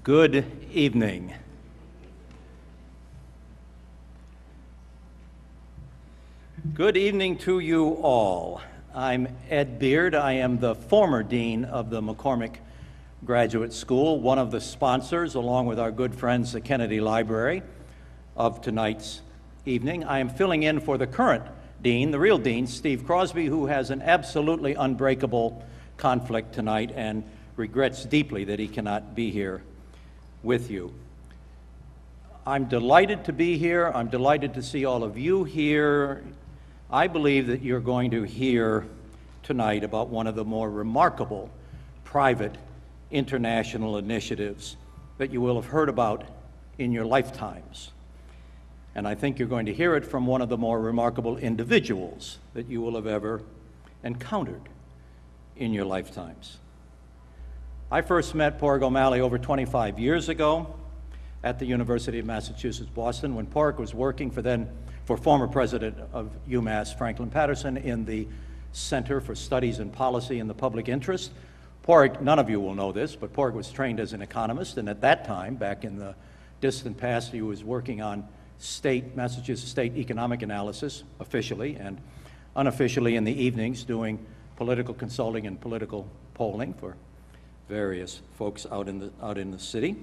Good evening. Good evening to you all. I'm Ed Beard. I am the former dean of the McCormack Graduate School, one of the sponsors, along with our good friends, the Kennedy Library, of tonight's evening. I am filling in for the current dean, the real dean, Steve Crosby, who has an absolutely unbreakable conflict tonight and regrets deeply that he cannot be here with you. I'm delighted to be here. I'm delighted to see all of you here. I believe that you're going to hear tonight about one of the more remarkable private international initiatives that you will have heard about in your lifetimes. And I think you're going to hear it from one of the more remarkable individuals that you will have ever encountered in your lifetimes. I first met Padraig O'Malley over 25 years ago at the University of Massachusetts, Boston, when Padraig was working for former president of UMass, Franklin Patterson, in the Center for Studies in Policy and the Public Interest. Padraig, none of you will know this, but Padraig was trained as an economist, and at that time, back in the distant past, he was working on Massachusetts state economic analysis, officially, and unofficially in the evenings, doing political consulting and political polling for various folks out in the city.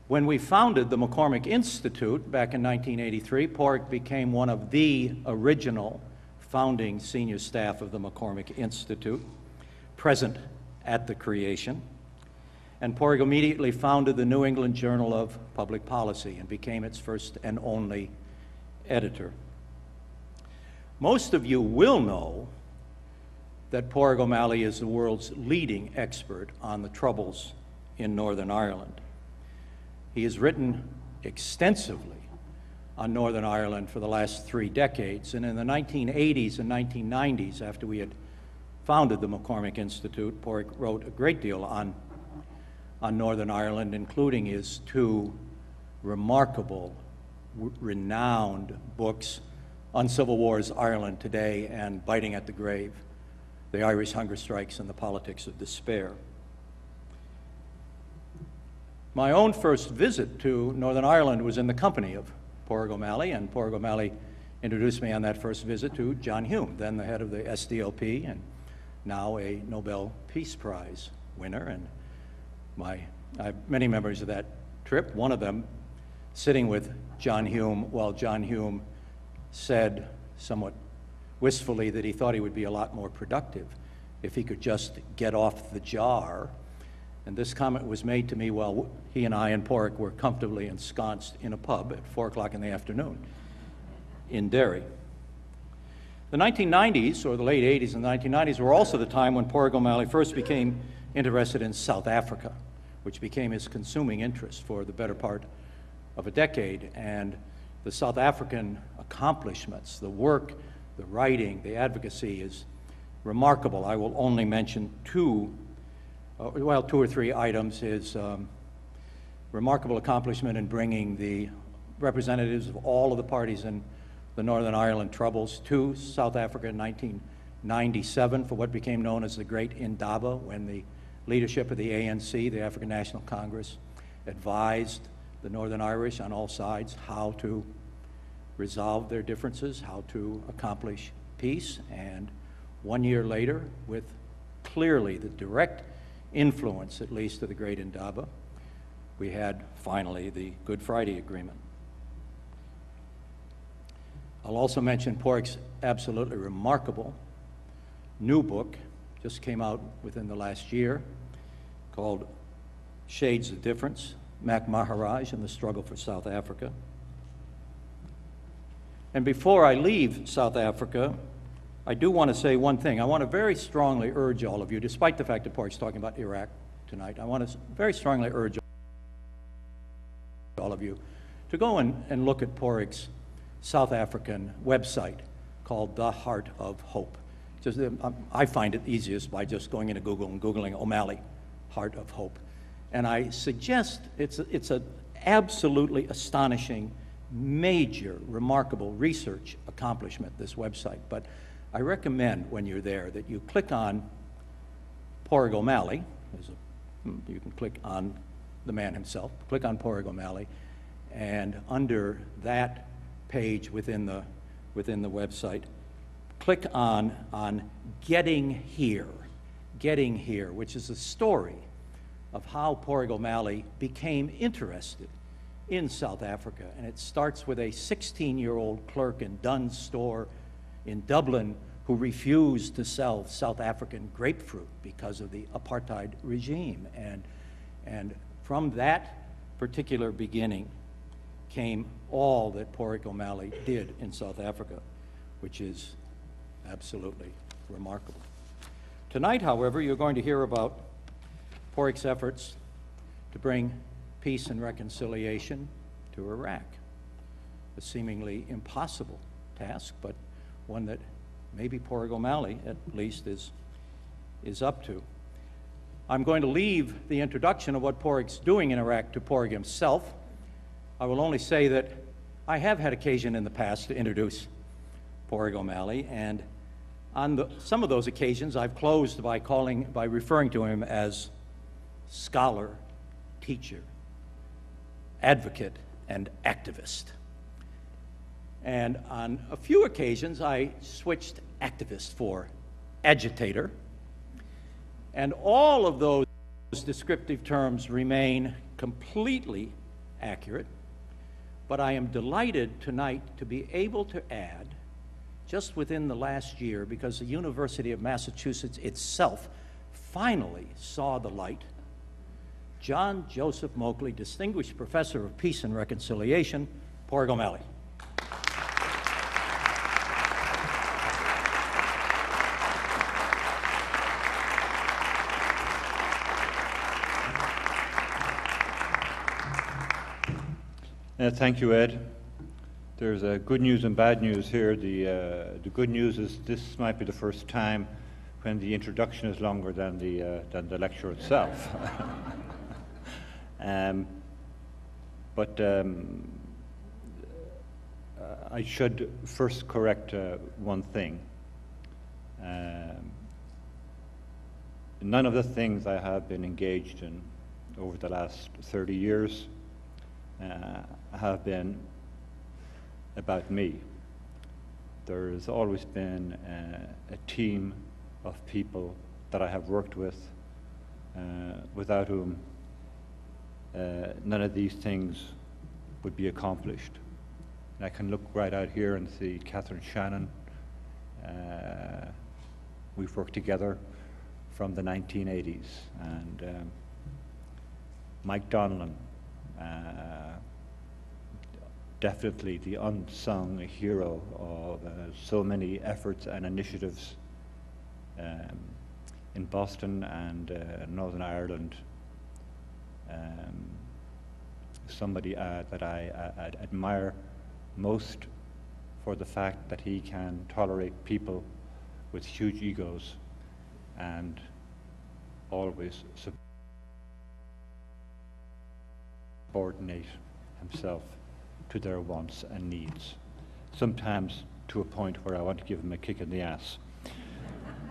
When we founded the McCormack Institute back in 1983, Padraig became one of the original founding senior staff of the McCormack Institute, present at the creation. And Padraig immediately founded the New England Journal of Public Policy and became its first and only editor. Most of you will know that Padraig O'Malley is the world's leading expert on the troubles in Northern Ireland. He has written extensively on Northern Ireland for the last 3 decades, and in the 1980s and 1990s, after we had founded the McCormack Institute, Padraig wrote a great deal on Northern Ireland, including his 2 remarkable, renowned books, Uncivil War's Ireland Today and Biting at the Grave, The Irish Hunger Strikes and the Politics of Despair. My own first visit to Northern Ireland was in the company of Padraig O'Malley, and Padraig O'Malley introduced me on that first visit to John Hume, then the head of the SDLP and now a Nobel Peace Prize winner. And I have many memories of that trip, one of them sitting with John Hume while John Hume said somewhat wistfully that he thought he would be a lot more productive if he could just get off the jar. And this comment was made to me while he and I and Padraig were comfortably ensconced in a pub at 4 o'clock in the afternoon in Derry. The 1990s, or the late 80s and 1990s, were also the time when Padraig O'Malley first became interested in South Africa, which became his consuming interest for the better part of a decade. And the South African accomplishments, the work, the writing, the advocacy is remarkable. I will only mention 2 or 3 items. His remarkable accomplishment in bringing the representatives of all of the parties in the Northern Ireland troubles to South Africa in 1997 for what became known as the Great Indaba, when the leadership of the ANC, the African National Congress, advised the Northern Irish on all sides how to resolve their differences, how to accomplish peace. And 1 year later, with clearly the direct influence, at least, of the Great Indaba, we had finally the Good Friday Agreement. I'll also mention Padraig's absolutely remarkable new book, just came out within the last year, called Shades of Difference, Mac Maharaj and the Struggle for South Africa. And before I leave South Africa, I do want to say one thing. I want to very strongly urge all of you, despite the fact that Padraig's talking about Iraq tonight, I want to very strongly urge all of you to go and look at Padraig's South African website called The Heart of Hope. I find it easiest by just going into Google and Googling O'Malley, Heart of Hope. And I suggest it's an absolutely astonishing, major, remarkable research accomplishment, this website. But I recommend when you're there that you click on Padraig O'Malley. You can click on the man himself, click on Padraig O'Malley, and under that page within the website, click on Getting Here, which is a story of how Padraig O'Malley became interested in South Africa. And it starts with a 16-year-old clerk in Dunn's store in Dublin who refused to sell South African grapefruit because of the apartheid regime. And from that particular beginning came all that Padraig O'Malley did in South Africa, which is absolutely remarkable. Tonight, however, you're going to hear about Padraig's efforts to bring peace and reconciliation to Iraq. A seemingly impossible task, but one that maybe Padraig O'Malley, at least, is up to. I'm going to leave the introduction of what Padraig's doing in Iraq to Padraig himself. I will only say that I have had occasion in the past to introduce Padraig O'Malley, and on some of those occasions I've closed by referring to him as scholar, teacher, advocate, and activist. And on a few occasions I switched activist for agitator, and all of those descriptive terms remain completely accurate, but I am delighted tonight to be able to add, just within the last year, because the University of Massachusetts itself finally saw the light, John Joseph Moakley, Distinguished Professor of Peace and Reconciliation, Padraig O'Malley. Thank you, Ed. There's good news and bad news here. The good news is this might be the first time when the introduction is longer than the lecture itself. But I should first correct one thing. None of the things I have been engaged in over the last 30 years have been about me. There has always been a team of people that I have worked with, without whom none of these things would be accomplished. And I can look right out here and see Catherine Shannon. We've worked together from the 1980s, and Mike Donlan, definitely the unsung hero of so many efforts and initiatives in Boston and Northern Ireland. Somebody that I admire most for the fact that he can tolerate people with huge egos and always subordinate himself to their wants and needs, sometimes to a point where I want to give him a kick in the ass.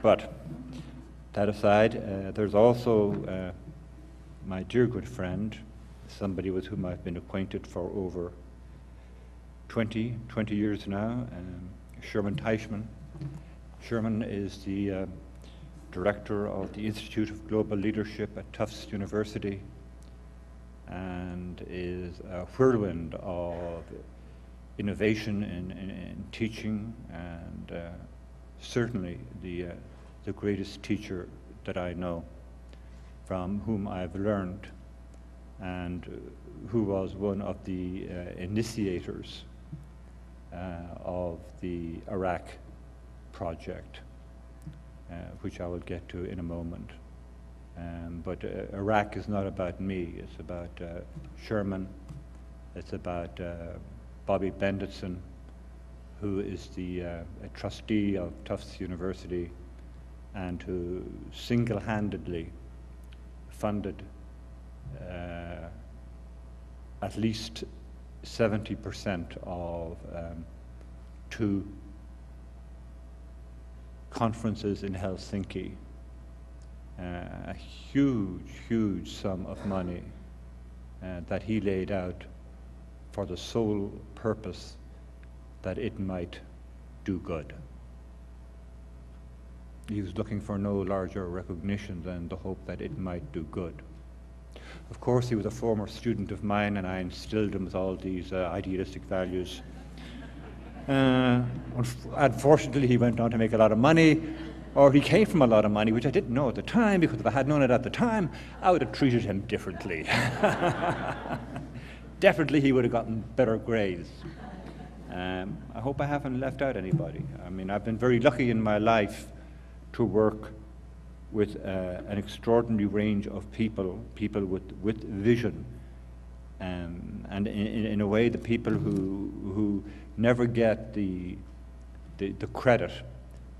But that aside, there's also my dear good friend, somebody with whom I've been acquainted for over 20 years now, Sherman Teichman. Sherman is the director of the Institute of Global Leadership at Tufts University, and is a whirlwind of innovation in teaching, and certainly the greatest teacher that I know, from whom I've learned, and who was one of the initiators of the Iraq project, which I will get to in a moment. But Iraq is not about me. It's about Sherman. It's about Bobby Benditson, who is the trustee of Tufts University and who single-handedly funded at least 70% of two conferences in Helsinki. A huge sum of money that he laid out for the sole purpose that it might do good. He was looking for no larger recognition than the hope that it might do good. Of course, he was a former student of mine, and I instilled him with all these idealistic values. Unfortunately, he went on to make a lot of money, or he came from a lot of money, which I didn't know at the time, because if I had known it at the time, I would have treated him differently. Definitely, he would have gotten better grades. I hope I haven't left out anybody. I mean, I've been very lucky in my life to work with an extraordinary range of people with vision, and in a way, the people who never get the credit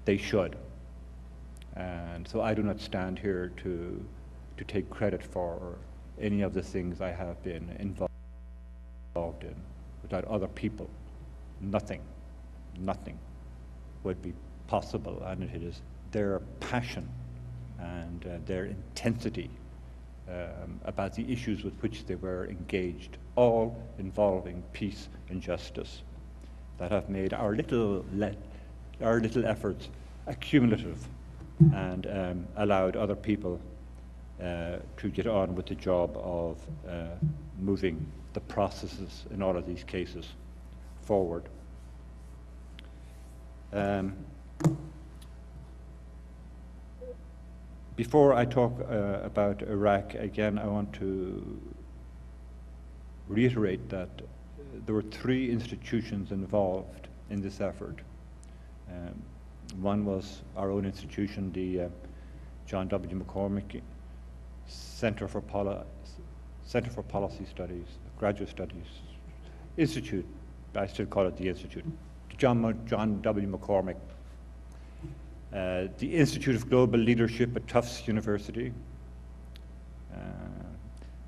they should. And so I do not stand here to take credit for any of the things I have been involved in. Without other people, nothing would be possible, and it is their passion and their intensity about the issues with which they were engaged, all involving peace and justice, that have made our little efforts accumulative and allowed other people to get on with the job of moving the processes in all of these cases forward. Before I talk about Iraq again, I want to reiterate that there were 3 institutions involved in this effort. One was our own institution, the John W. McCormack Center for Policy Studies, Graduate Studies Institute. I still call it the Institute. John W. McCormack. The Institute of Global Leadership at Tufts University,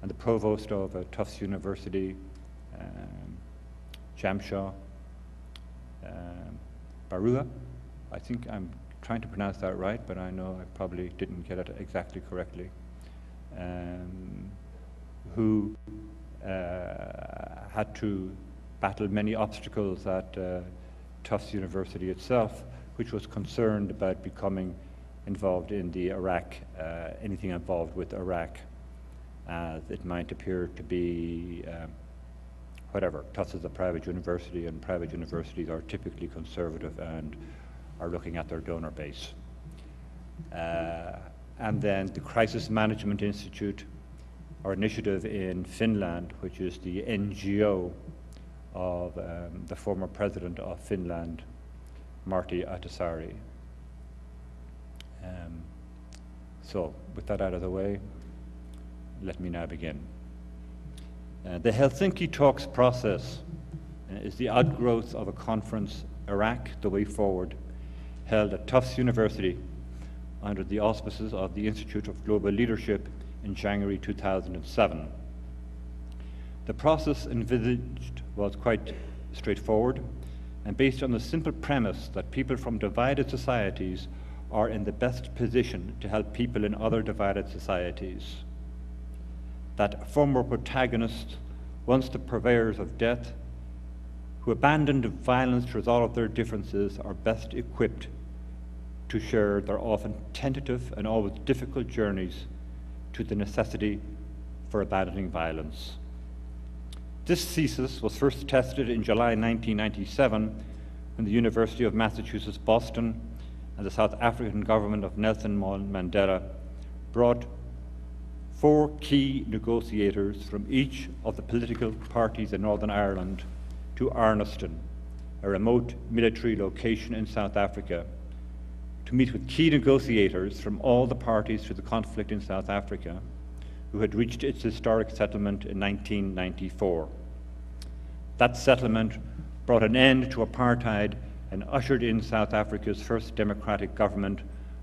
and the provost of Tufts University, Jamshah Barua. I think I'm trying to pronounce that right, but I know I probably didn't get it exactly correctly. Who had to battle many obstacles at Tufts University itself, which was concerned about becoming involved in the Iraq, anything involved with Iraq, as it might appear to be whatever. Tufts is a private university, and private universities are typically conservative and are looking at their donor base. And then the Crisis Management Institute, our initiative in Finland, which is the NGO of the former president of Finland, Martti Ahtisaari. So, with that out of the way, let me now begin. The Helsinki talks process is the outgrowth of a conference, Iraq, the Way Forward, held at Tufts University under the auspices of the Institute of Global Leadership in January 2007. The process envisaged was quite straightforward and based on the simple premise that people from divided societies are in the best position to help people in other divided societies. That former protagonists, once the purveyors of death, who abandoned violence to resolve their differences, are best equipped to share their often tentative and always difficult journeys to the necessity for abandoning violence. This thesis was first tested in July 1997 when the University of Massachusetts Boston and the South African government of Nelson Mandela brought 4 key negotiators from each of the political parties in Northern Ireland to Arniston, a remote military location in South Africa, to meet with key negotiators from all the parties to the conflict in South Africa, who had reached its historic settlement in 1994. That settlement brought an end to apartheid and ushered in South Africa's first democratic government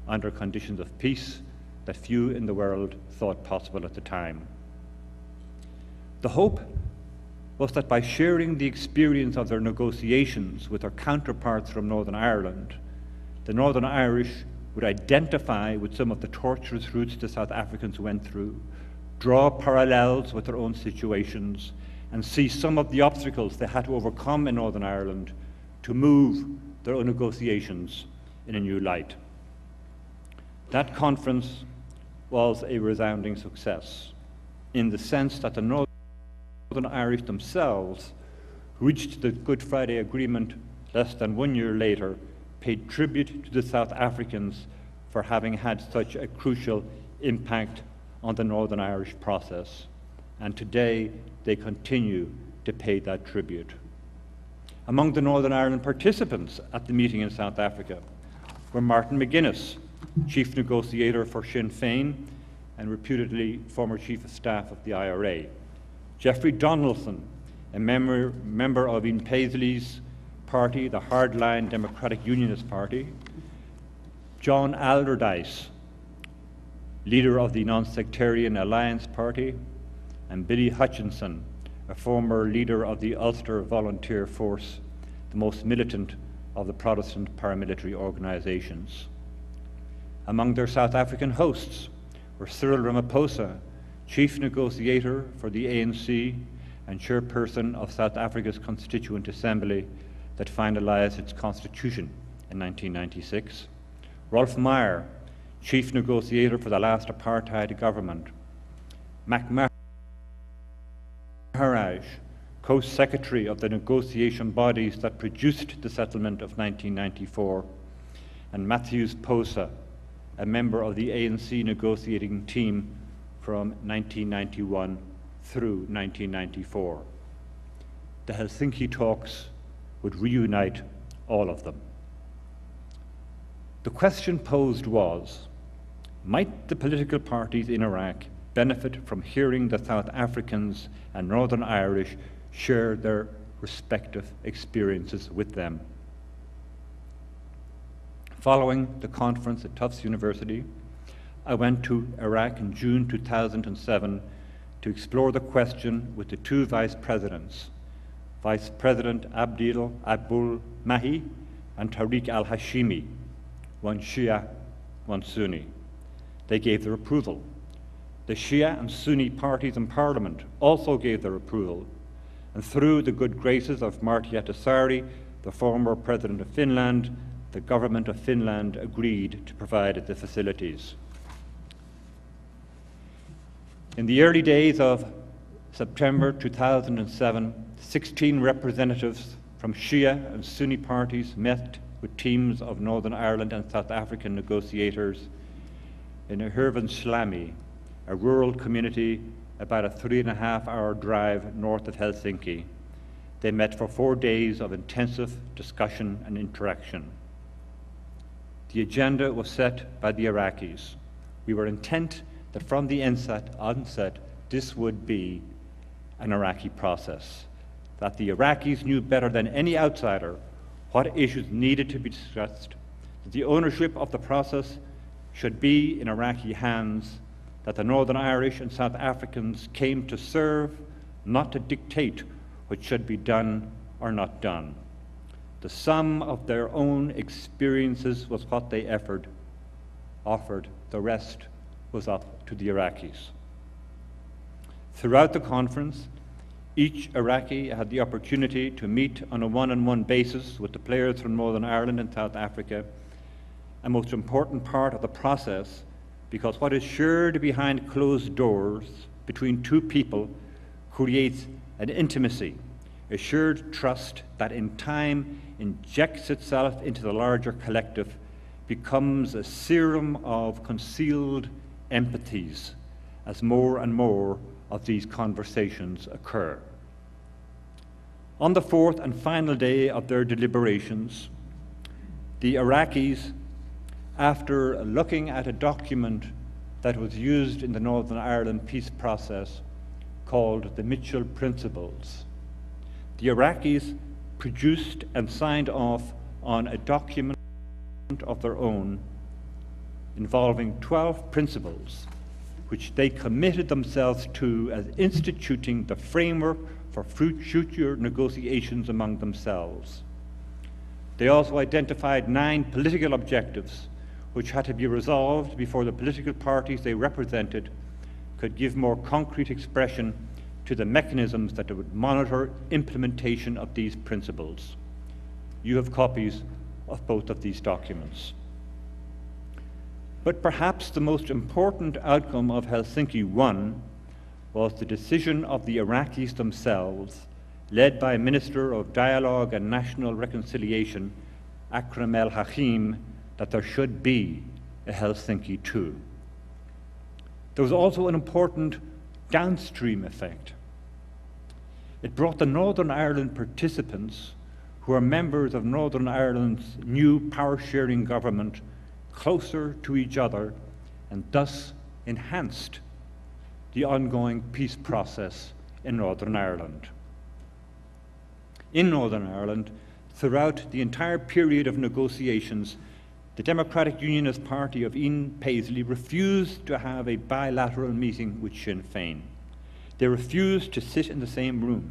under conditions of peace that few in the world thought possible at the time. The hope was that by sharing the experience of their negotiations with their counterparts from Northern Ireland, the Northern Irish would identify with some of the torturous routes the South Africans went through, draw parallels with their own situations, and see some of the obstacles they had to overcome in Northern Ireland to move their own negotiations in a new light. That conference was a resounding success, in the sense that the Northern Irish themselves reached the Good Friday Agreement less than 1 year later, paid tribute to the South Africans for having had such a crucial impact on the Northern Irish process, and today they continue to pay that tribute. Among the Northern Ireland participants at the meeting in South Africa were Martin McGuinness, Chief Negotiator for Sinn Féin and reputedly former Chief of Staff of the IRA, Jeffrey Donaldson, a member of Ian Paisley's party, the Hardline Democratic Unionist Party, John Allardyce, leader of the Non-Sectarian Alliance Party, and Billy Hutchinson, a former leader of the Ulster Volunteer Force, the most militant of the Protestant paramilitary organizations. Among their South African hosts were Cyril Ramaphosa, Chief Negotiator for the ANC and Chairperson of South Africa's Constituent Assembly that finalized its constitution in 1996, Rolf Meyer, Chief Negotiator for the last apartheid government, Mac Maharaj, Co-Secretary of the negotiation bodies that produced the settlement of 1994, and Matthews Posa, a member of the ANC negotiating team from 1991 through 1994. The Helsinki talks would reunite all of them. The question posed was, might the political parties in Iraq benefit from hearing the South Africans and Northern Irish share their respective experiences with them? Following the conference at Tufts University, I went to Iraq in June 2007 to explore the question with the two vice presidents, Vice President Abdul Mahi and Tariq al-Hashimi, one Shia, one Sunni. They gave their approval. The Shia and Sunni parties in Parliament also gave their approval, and through the good graces of Martti Ahtisaari, the former President of Finland, the government of Finland agreed to provide the facilities. In the early days of September 2007, 16 representatives from Shia and Sunni parties met with teams of Northern Ireland and South African negotiators in Hirvensalmi, a rural community about a 3.5-hour drive north of Helsinki. They met for 4 days of intensive discussion and interaction. The agenda was set by the Iraqis. We were intent that from the onset, this would be an Iraqi process, that the Iraqis knew better than any outsider what issues needed to be discussed, that the ownership of the process should be in Iraqi hands, that the Northern Irish and South Africans came to serve, not to dictate what should be done or not done. The sum of their own experiences was what they offered. The rest was up to the Iraqis. Throughout the conference, each Iraqi had the opportunity to meet on a one-on-one basis with the players from Northern Ireland and South Africa, a most important part of the process, because what is shared behind closed doors between two people creates an intimacy, a shared trust that in time injects itself into the larger collective, becomes a serum of concealed empathies as more and more of these conversations occur. On the fourth and final day of their deliberations, the Iraqis, after looking at a document that was used in the Northern Ireland peace process called the Mitchell Principles, the Iraqis produced and signed off on a document of their own involving 12 principles which they committed themselves to as instituting the framework for future negotiations among themselves. They also identified 9 political objectives which had to be resolved before the political parties they represented could give more concrete expression to the mechanisms that would monitor implementation of these principles. You have copies of both of these documents. But perhaps the most important outcome of Helsinki I was the decision of the Iraqis themselves, led by Minister of Dialogue and National Reconciliation, Akram el-Hakim, that there should be a Helsinki II. There was also an important downstream effect. It brought the Northern Ireland participants, who are members of Northern Ireland's new power-sharing government, closer to each other, and thus enhanced the ongoing peace process in Northern Ireland. In Northern Ireland, throughout the entire period of negotiations, the Democratic Unionist Party of Ian Paisley refused to have a bilateral meeting with Sinn Féin. They refused to sit in the same room.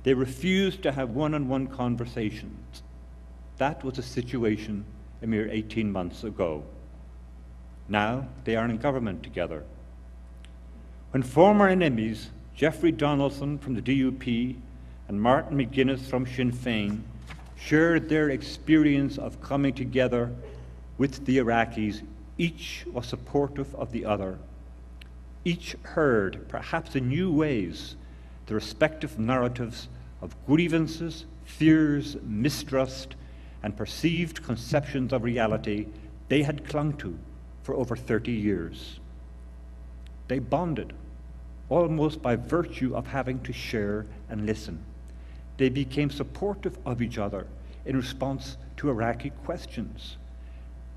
They refused to have one-on-one conversations. That was the situation a mere 18 months ago. Now they are in government together. When former enemies, Jeffrey Donaldson from the DUP and Martin McGuinness from Sinn Féin, shared their experience of coming together with the Iraqis, each was supportive of the other. Each heard, perhaps in new ways, the respective narratives of grievances, fears, mistrust, and perceived conceptions of reality they had clung to for over 30 years. They bonded, almost by virtue of having to share and listen. They became supportive of each other in response to Iraqi questions.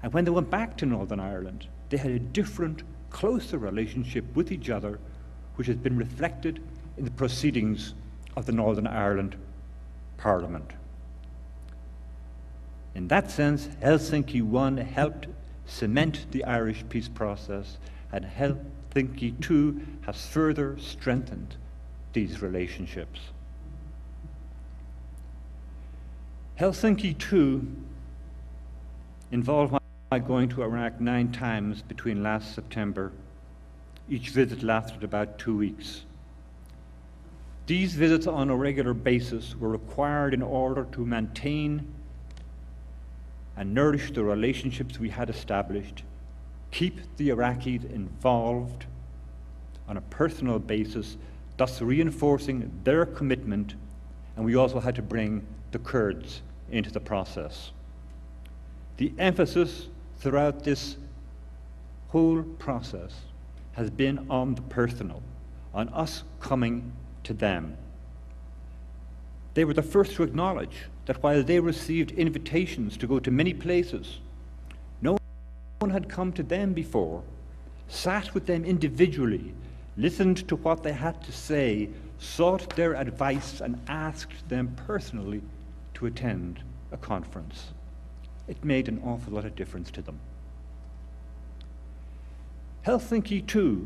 And when they went back to Northern Ireland, they had a different, closer relationship with each other, which has been reflected in the proceedings of the Northern Ireland Parliament. In that sense, Helsinki I helped cement the Irish peace process, and Helsinki II has further strengthened these relationships. Helsinki II involved my going to Iraq 9 times between last September. Each visit lasted about 2 weeks. These visits on a regular basis were required in order to maintain and nourish the relationships we had established, keep the Iraqis involved on a personal basis, thus reinforcing their commitment, and we also had to bring the Kurds into the process. The emphasis throughout this whole process has been on the personal, on us coming to them. They were the first to acknowledge that while they received invitations to go to many places, no one had come to them before, sat with them individually, listened to what they had to say, sought their advice, and asked them personally to attend a conference. It made an awful lot of difference to them. Helsinki II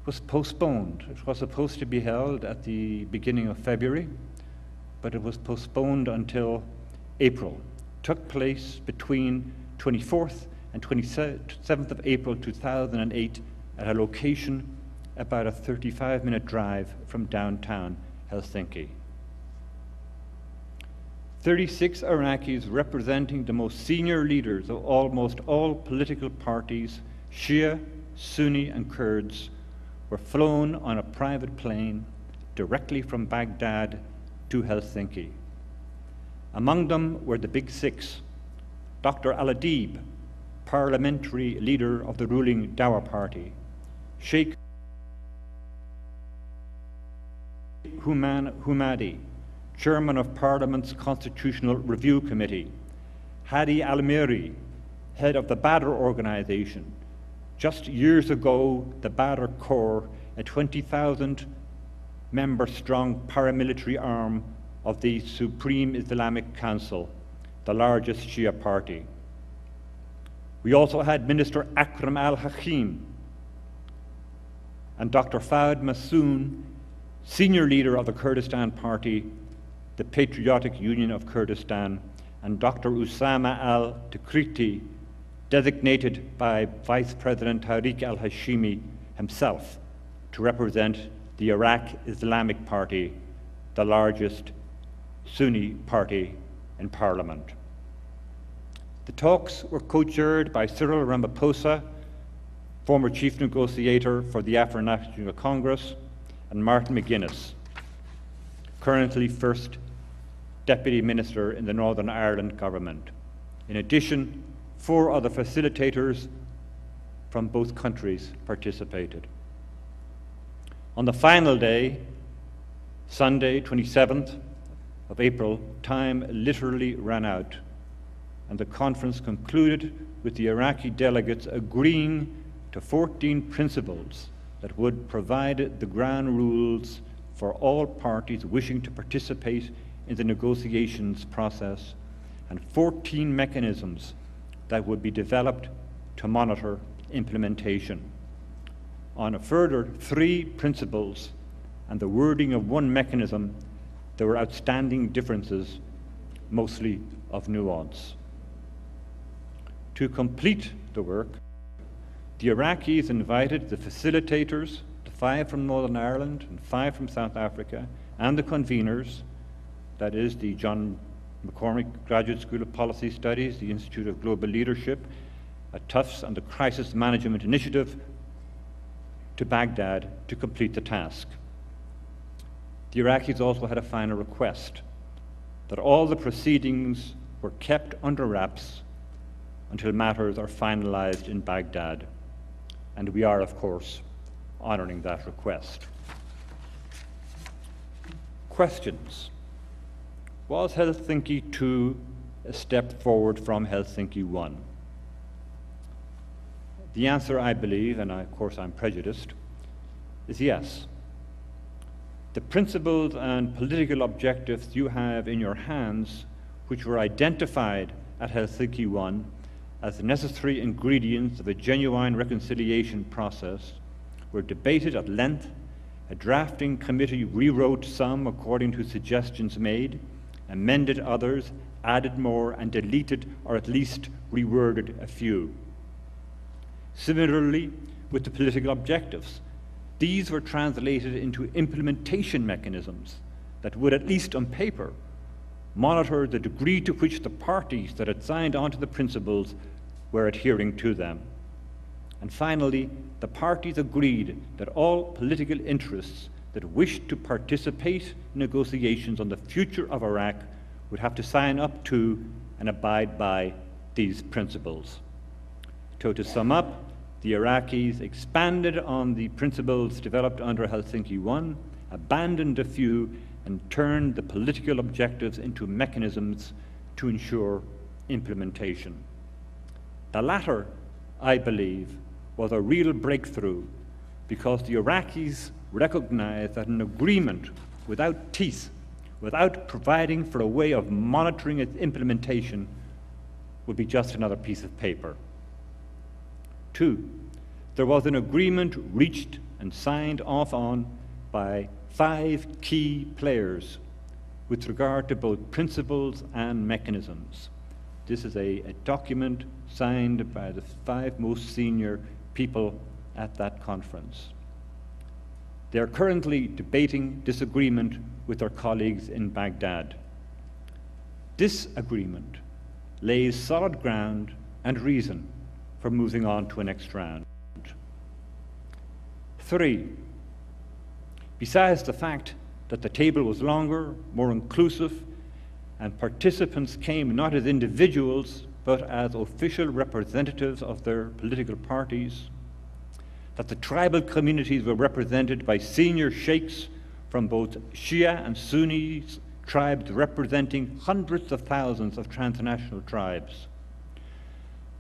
was postponed. It was supposed to be held at the beginning of February, but it was postponed until April. It took place between 24th and 27th of April 2008 at a location about a 35-minute drive from downtown Helsinki. 36 Iraqis representing the most senior leaders of almost all political parties, Shia, Sunni, and Kurds, were flown on a private plane directly from Baghdad to Helsinki. Among them were the Big Six: Dr. Al-Adib, parliamentary leader of the ruling Dawa party; Sheikh Humadi, chairman of Parliament's Constitutional Review Committee; Hadi Al-Miri, head of the Badr organization. Just years ago, the Badr Corps, a 20,000-member-strong paramilitary arm of the Supreme Islamic Council, the largest Shia party. We also had Minister Akram al-Hakim and Dr. Fahd Massoon, senior leader of the Kurdistan Party, the Patriotic Union of Kurdistan, and Dr. Usama al-Tikriti, designated by Vice President Tariq al-Hashimi himself to represent the Iraq Islamic Party, the largest Sunni party in Parliament. The talks were co-chaired by Cyril Ramaphosa, former chief negotiator for the Afro National Congress, and Martin McGuinness, currently first deputy minister in the Northern Ireland government. In addition, 4 other facilitators from both countries participated. On the final day, Sunday, 27th of April, time literally ran out, and the conference concluded with the Iraqi delegates agreeing to 14 principles that would provide the ground rules for all parties wishing to participate in the negotiations process, and 14 mechanisms that would be developed to monitor implementation. On a further 3 principles and the wording of 1 mechanism, there were outstanding differences, mostly of nuance. To complete the work, the Iraqis invited the facilitators, the 5 from Northern Ireland and 5 from South Africa, and the conveners, that is the John McCormack Graduate School of Policy Studies, the Institute of Global Leadership at Tufts, and the Crisis Management Initiative, to Baghdad to complete the task. The Iraqis also had a final request that all the proceedings were kept under wraps until matters are finalized in Baghdad, and we are, of course, honoring that request. Questions. Was Helsinki 2 a step forward from Helsinki 1? The answer, I believe, and of course I'm prejudiced, is yes. The principles and political objectives you have in your hands, which were identified at Helsinki 1 as the necessary ingredients of a genuine reconciliation process, were debated at length. A drafting committee rewrote some according to suggestions made, amended others, added more, and deleted or at least reworded a few. Similarly, with the political objectives, these were translated into implementation mechanisms that would, at least on paper, monitor the degree to which the parties that had signed on to the principles were adhering to them. And finally, the parties agreed that all political interests that wished to participate in negotiations on the future of Iraq would have to sign up to and abide by these principles. So to sum up, the Iraqis expanded on the principles developed under Helsinki 1, abandoned a few, and turned the political objectives into mechanisms to ensure implementation. The latter, I believe, was a real breakthrough because the Iraqis recognized that an agreement without teeth, without providing for a way of monitoring its implementation, would be just another piece of paper. 2, there was an agreement reached and signed off on by 5 key players with regard to both principles and mechanisms. This is a document signed by the 5 most senior people at that conference. They are currently debating this agreement with their colleagues in Baghdad. This agreement lays solid ground and reason for moving on to a next round. 3, besides the fact that the table was longer, more inclusive, and participants came not as individuals, but as official representatives of their political parties, that the tribal communities were represented by senior sheikhs from both Shia and Sunni tribes representing hundreds of thousands of transnational tribes.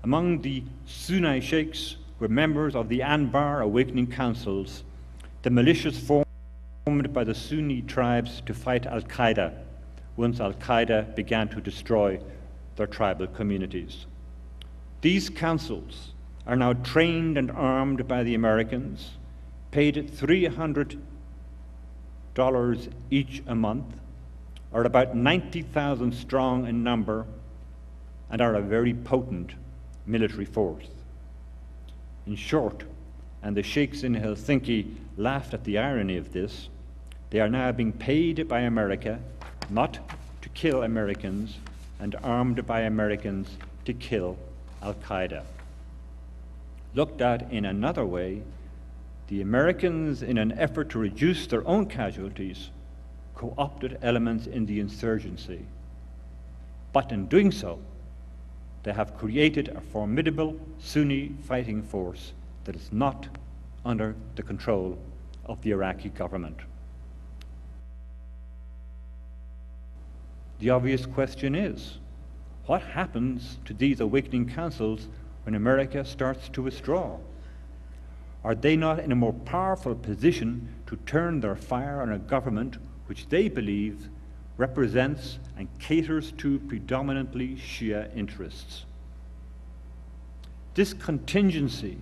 Among the Sunni sheikhs were members of the Anbar Awakening Councils, the militias formed by the Sunni tribes to fight Al-Qaeda once Al-Qaeda began to destroy their tribal communities. These councils are now trained and armed by the Americans, paid $300 each a month, are about 90,000 strong in number, and are a very potent military force. In short, and the sheikhs in Helsinki laughed at the irony of this, they are now being paid by America not to kill Americans and armed by Americans to kill Al-Qaeda. Looked at in another way, the Americans, in an effort to reduce their own casualties, co-opted elements in the insurgency. But in doing so, they have created a formidable Sunni fighting force that is not under the control of the Iraqi government. The obvious question is, what happens to these awakening councils when America starts to withdraw? Are they not in a more powerful position to turn their fire on a government which they believe represents and caters to predominantly Shia interests? This contingency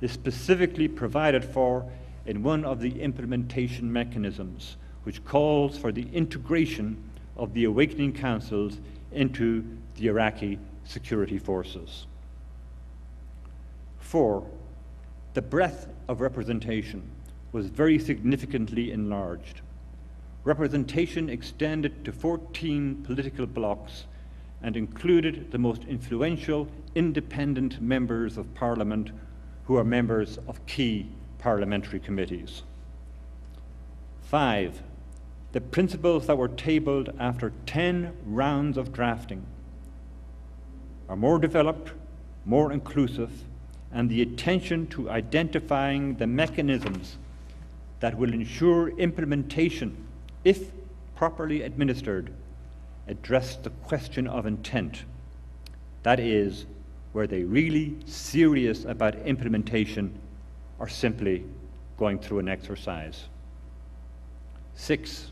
is specifically provided for in one of the implementation mechanisms, which calls for the integration of the awakening councils into the Iraqi security forces. 4. The breadth of representation was very significantly enlarged. Representation extended to 14 political blocs and included the most influential independent members of Parliament who are members of key parliamentary committees. 5. The principles that were tabled after 10 rounds of drafting are more developed, more inclusive, and the attention to identifying the mechanisms that will ensure implementation, if properly administered, address the question of intent. That is, were they really serious about implementation or simply going through an exercise? 6.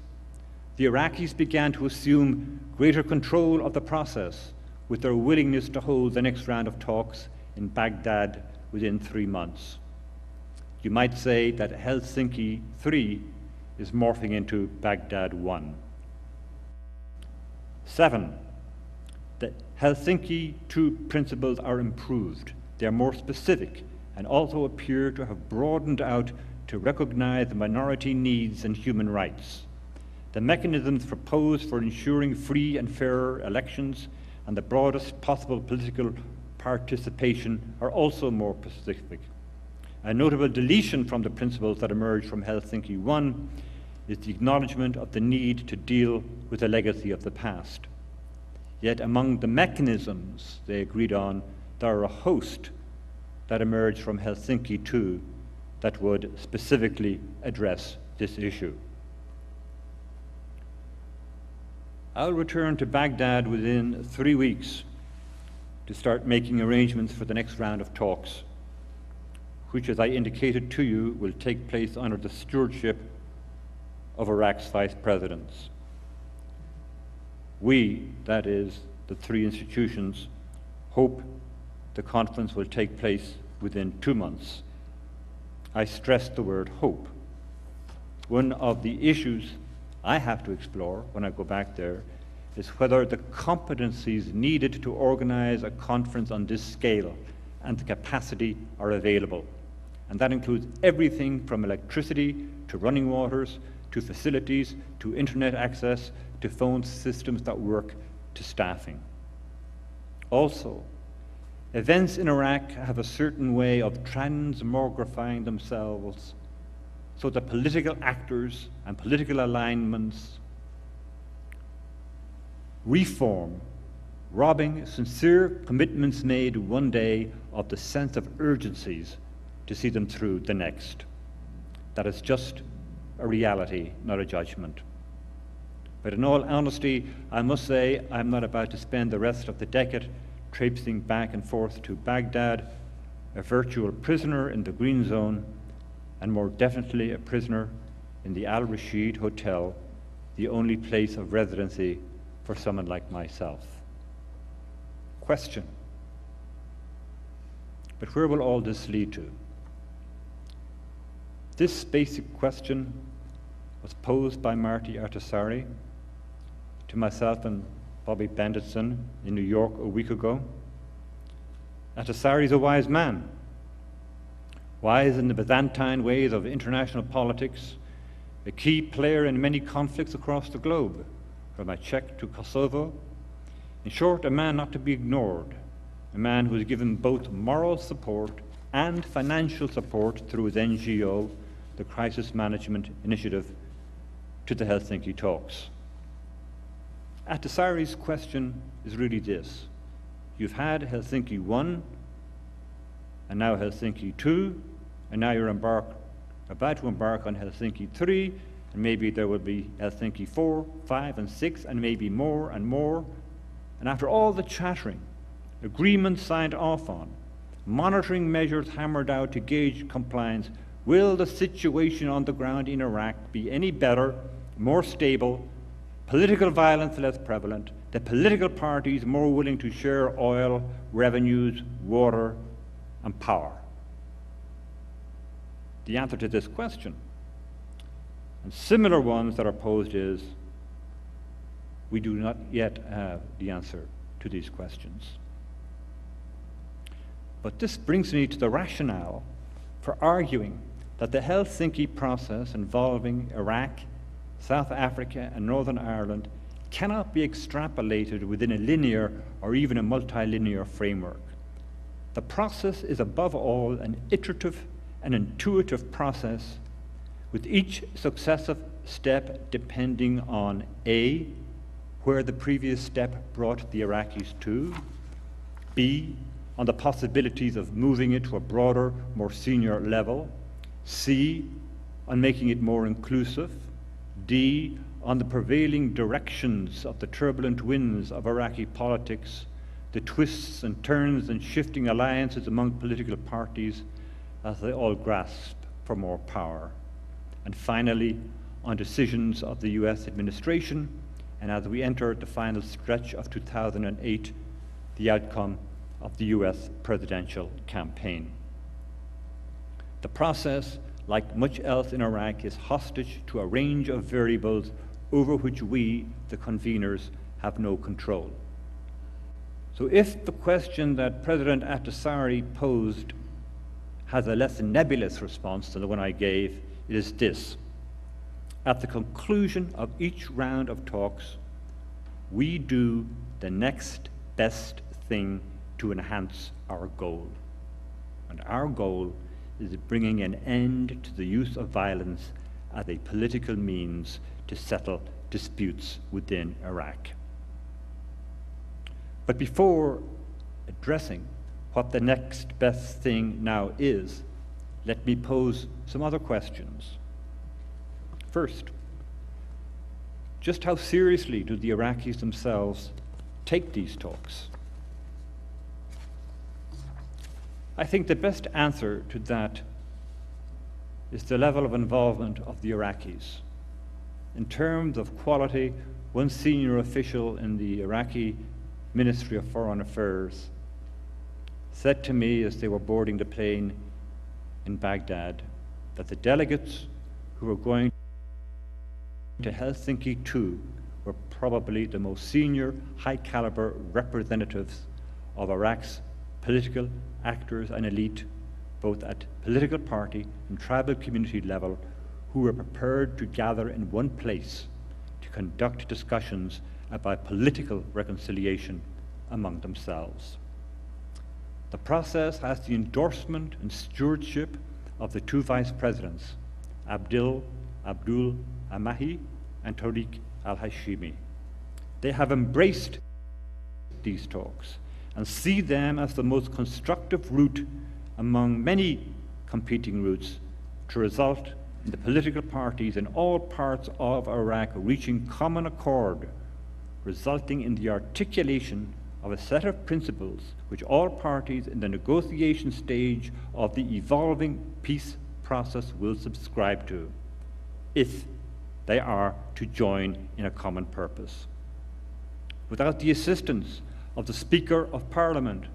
The Iraqis began to assume greater control of the process with their willingness to hold the next round of talks in Baghdad within 3 months. You might say that Helsinki 3 is morphing into Baghdad 1. 7. The Helsinki 2 principles are improved. They are more specific and also appear to have broadened out to recognize minority needs and human rights. The mechanisms proposed for ensuring free and fair elections and the broadest possible political participation are also more specific. A notable deletion from the principles that emerged from Helsinki 1 is the acknowledgement of the need to deal with the legacy of the past. Yet among the mechanisms they agreed on, there are a host that emerged from Helsinki 2 that would specifically address this issue. I'll return to Baghdad within 3 weeks to start making arrangements for the next round of talks, which, as I indicated to you, will take place under the stewardship of Iraq's vice presidents. We, that is, the 3 institutions, hope the conference will take place within 2 months. I stress the word hope. One of the issues I have to explore when I go back there is whether the competencies needed to organize a conference on this scale and the capacity are available. And that includes everything from electricity to running waters to facilities to internet access to phone systems that work to staffing. Also, events in Iraq have a certain way of transmogrifying themselves so that political actors and political alignments reform, robbing sincere commitments made one day of the sense of urgencies to see them through the next. That is just a reality, not a judgment. But in all honesty, I must say I'm not about to spend the rest of the decade traipsing back and forth to Baghdad, a virtual prisoner in the Green Zone, and more definitely a prisoner in the Al Rashid Hotel, the only place of residency for someone like myself. Question. But where will all this lead to? This basic question was posed by Marty Artasari to myself and Bobby Benditson in New York a week ago. Artasari is a wise man. wise in the Byzantine ways of international politics, a key player in many conflicts across the globe, from Czech to Kosovo. In short, a man not to be ignored, a man who has given both moral support and financial support through his NGO, the Crisis Management Initiative, to the Helsinki talks. Ahtisaari's question is really this. You've had Helsinki 1, and now Helsinki 2, and now you're about to embark on Helsinki 3, and maybe there will be Helsinki 4, 5, and 6, and maybe more and more. And after all the chattering, agreements signed off on, monitoring measures hammered out to gauge compliance, will the situation on the ground in Iraq be any better, more stable, political violence less prevalent, the political parties more willing to share oil, revenues, water, and power? The answer to this question, and similar ones that are posed, is we do not yet have the answer to these questions. But this brings me to the rationale for arguing that the Helsinki process involving Iraq, South Africa, and Northern Ireland cannot be extrapolated within a linear or even a multilinear framework. The process is above all an iterative and intuitive process, with each successive step depending on A, where the previous step brought the Iraqis to, B, on the possibilities of moving it to a broader, more senior level, C, on making it more inclusive, D, on the prevailing directions of the turbulent winds of Iraqi politics, the twists and turns and shifting alliances among political parties as they all grasp for more power, and finally, on decisions of the US administration, and as we enter the final stretch of 2008, the outcome of the US presidential campaign. The process, like much else in Iraq, is hostage to a range of variables over which we, the conveners, have no control. So if the question that President Ahtisaari posed has a less nebulous response than the one I gave, it is this. At the conclusion of each round of talks, we do the next best thing to enhance our goal. And our goal is bringing an end to the use of violence as a political means to settle disputes within Iraq. But before addressing what the next best thing now is, let me pose some other questions. First, just how seriously do the Iraqis themselves take these talks? I think the best answer to that is the level of involvement of the Iraqis. In terms of quality, one senior official in the Iraqi Ministry of Foreign Affairs said to me as they were boarding the plane in Baghdad that the delegates who were going to Helsinki 2 were probably the most senior, high-caliber representatives of Iraq's political actors and elite, both at political party and tribal community level, who were prepared to gather in one place to conduct discussions about political reconciliation among themselves. The process has the endorsement and stewardship of the two vice presidents, Abdul Ahmahi and Tariq al-Hashimi. They have embraced these talks and see them as the most constructive route among many competing routes to result in the political parties in all parts of Iraq reaching common accord, resulting in the articulation of a set of principles which all parties in the negotiation stage of the evolving peace process will subscribe to, if they are to join in a common purpose. Without the assistance of the Speaker of Parliament,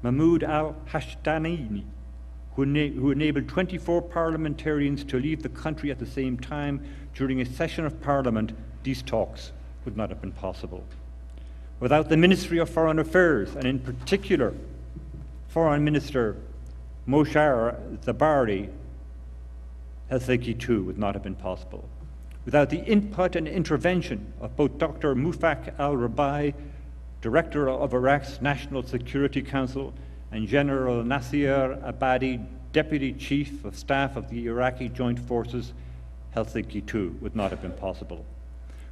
Mahmoud al-Hashtani, who enabled 24 parliamentarians to leave the country at the same time during a session of Parliament, these talks would not have been possible. Without the Ministry of Foreign Affairs, and in particular Foreign Minister Moshar Zabari, Helsinki too would not have been possible. Without the input and intervention of both Dr. Mufak al-Rabai, Director of Iraq's National Security Council, and General Nasir Abadi, Deputy Chief of Staff of the Iraqi Joint Forces, Helsinki too would not have been possible.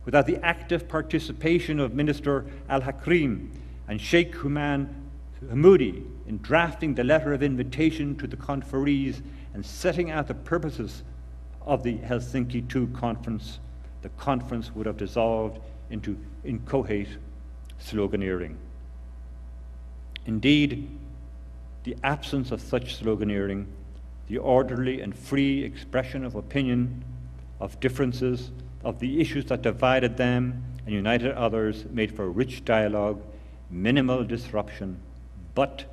Without the active participation of Minister al-Hakrim and Sheikh Hammoudi in drafting the letter of invitation to the conferees and setting out the purposes of the Helsinki II conference, the conference would have dissolved into inchoate sloganeering. Indeed, the absence of such sloganeering, the orderly and free expression of opinion, of differences, of the issues that divided them and united others, made for rich dialogue, minimal disruption, but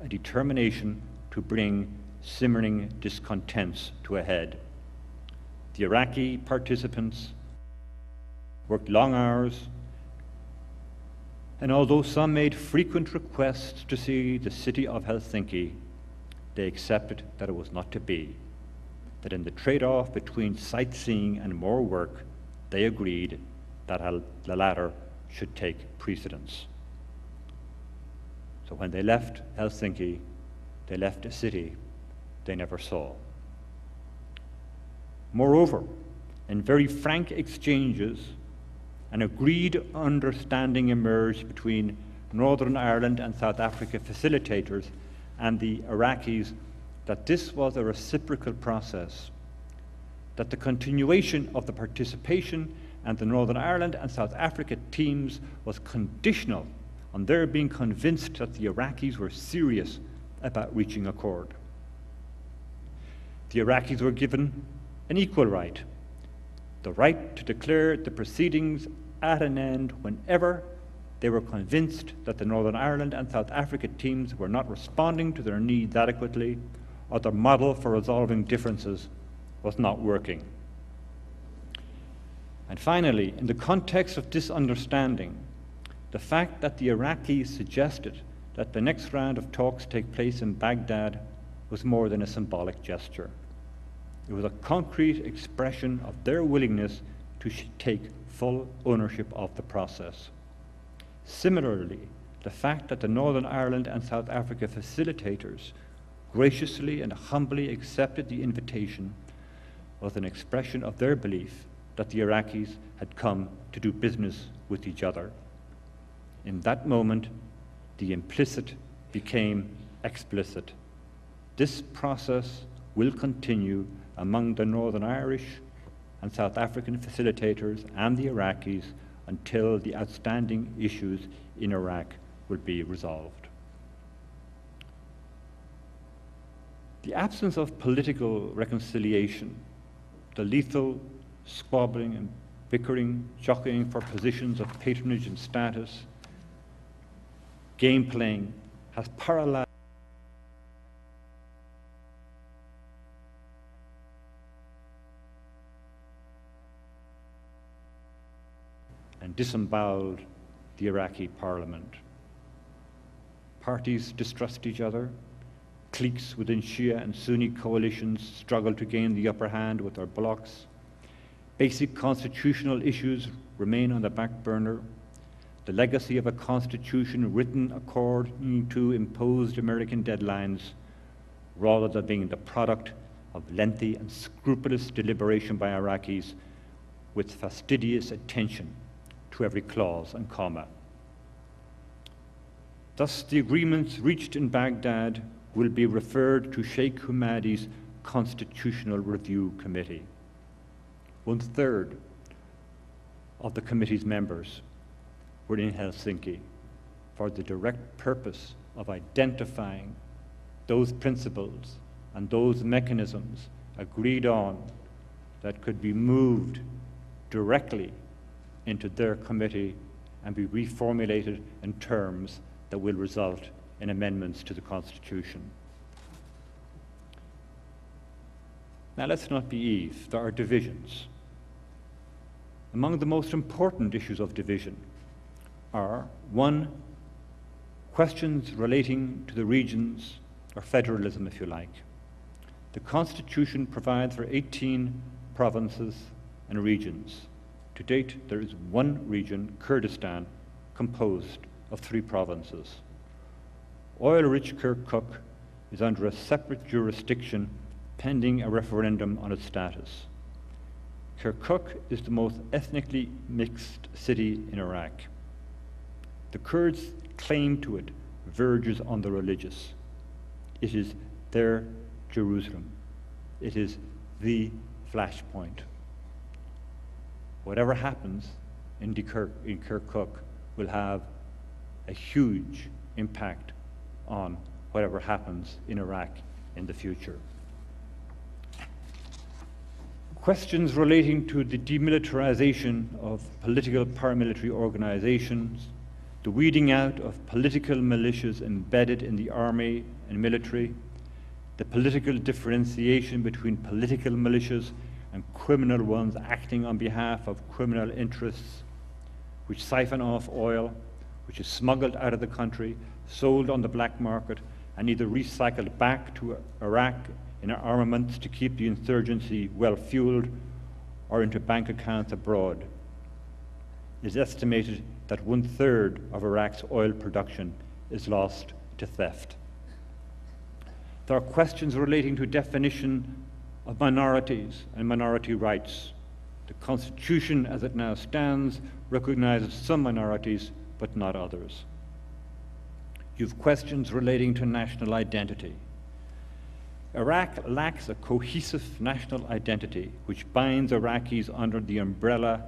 a determination to bring simmering discontents to a head. The Iraqi participants worked long hours, and although some made frequent requests to see the city of Helsinki, they accepted that it was not to be, that in the trade-off between sightseeing and more work, they agreed that the latter should take precedence. So when they left Helsinki, they left a city they never saw. Moreover, in very frank exchanges, an agreed understanding emerged between Northern Ireland and South Africa facilitators and the Iraqis that this was a reciprocal process, that the continuation of the participation and the Northern Ireland and South Africa teams was conditional on their being convinced that the Iraqis were serious about reaching accord. The Iraqis were given an equal right, the right to declare the proceedings at an end whenever they were convinced that the Northern Ireland and South Africa teams were not responding to their needs adequately, or the model for resolving differences was not working. And finally, in the context of this understanding, the fact that the Iraqis suggested that the next round of talks take place in Baghdad was more than a symbolic gesture. It was a concrete expression of their willingness to take full ownership of the process. Similarly, the fact that the Northern Ireland and South Africa facilitators graciously and humbly accepted the invitation was an expression of their belief that the Iraqis had come to do business with each other. In that moment, the implicit became explicit. This process will continue among the Northern Irish and South African facilitators and the Iraqis until the outstanding issues in Iraq will be resolved. The absence of political reconciliation, the lethal squabbling and bickering, jockeying for positions of patronage and status, game playing, has paralyzed and disemboweled the Iraqi parliament. Parties distrust each other. Cliques within Shia and Sunni coalitions struggle to gain the upper hand with their blocs. Basic constitutional issues remain on the back burner. The legacy of a constitution written according to imposed American deadlines, rather than being the product of lengthy and scrupulous deliberation by Iraqis with fastidious attention to every clause and comma. Thus, the agreements reached in Baghdad will be referred to Sheikh Hammoudi's Constitutional Review Committee. 1/3 of the committee's members were in Helsinki for the direct purpose of identifying those principles and those mechanisms agreed on that could be moved directly into their committee and be reformulated in terms that will result in amendments to the Constitution. Now, let's not be Eve. There are divisions. Among the most important issues of division are, 1, questions relating to the region's or federalism if you like. The Constitution provides for 18 provinces and regions. To date, there is one region, Kurdistan, composed of 3 provinces. Oil-rich Kirkuk is under a separate jurisdiction pending a referendum on its status. Kirkuk is the most ethnically mixed city in Iraq. The Kurds' claim to it verges on the religious. It is their Jerusalem. It is the flashpoint. Whatever happens in Kirkuk will have a huge impact on whatever happens in Iraq in the future. Questions relating to the demilitarization of political paramilitary organizations, the weeding out of political militias embedded in the army and military, the political differentiation between political militias and criminal ones acting on behalf of criminal interests, which siphon off oil, which is smuggled out of the country, sold on the black market, and either recycled back to Iraq in armaments to keep the insurgency well-fueled or into bank accounts abroad. It is estimated that 1/3 of Iraq's oil production is lost to theft. There are questions relating to definition of minorities and minority rights. The Constitution, as it now stands, recognizes some minorities, but not others. You have questions relating to national identity. Iraq lacks a cohesive national identity which binds Iraqis under the umbrella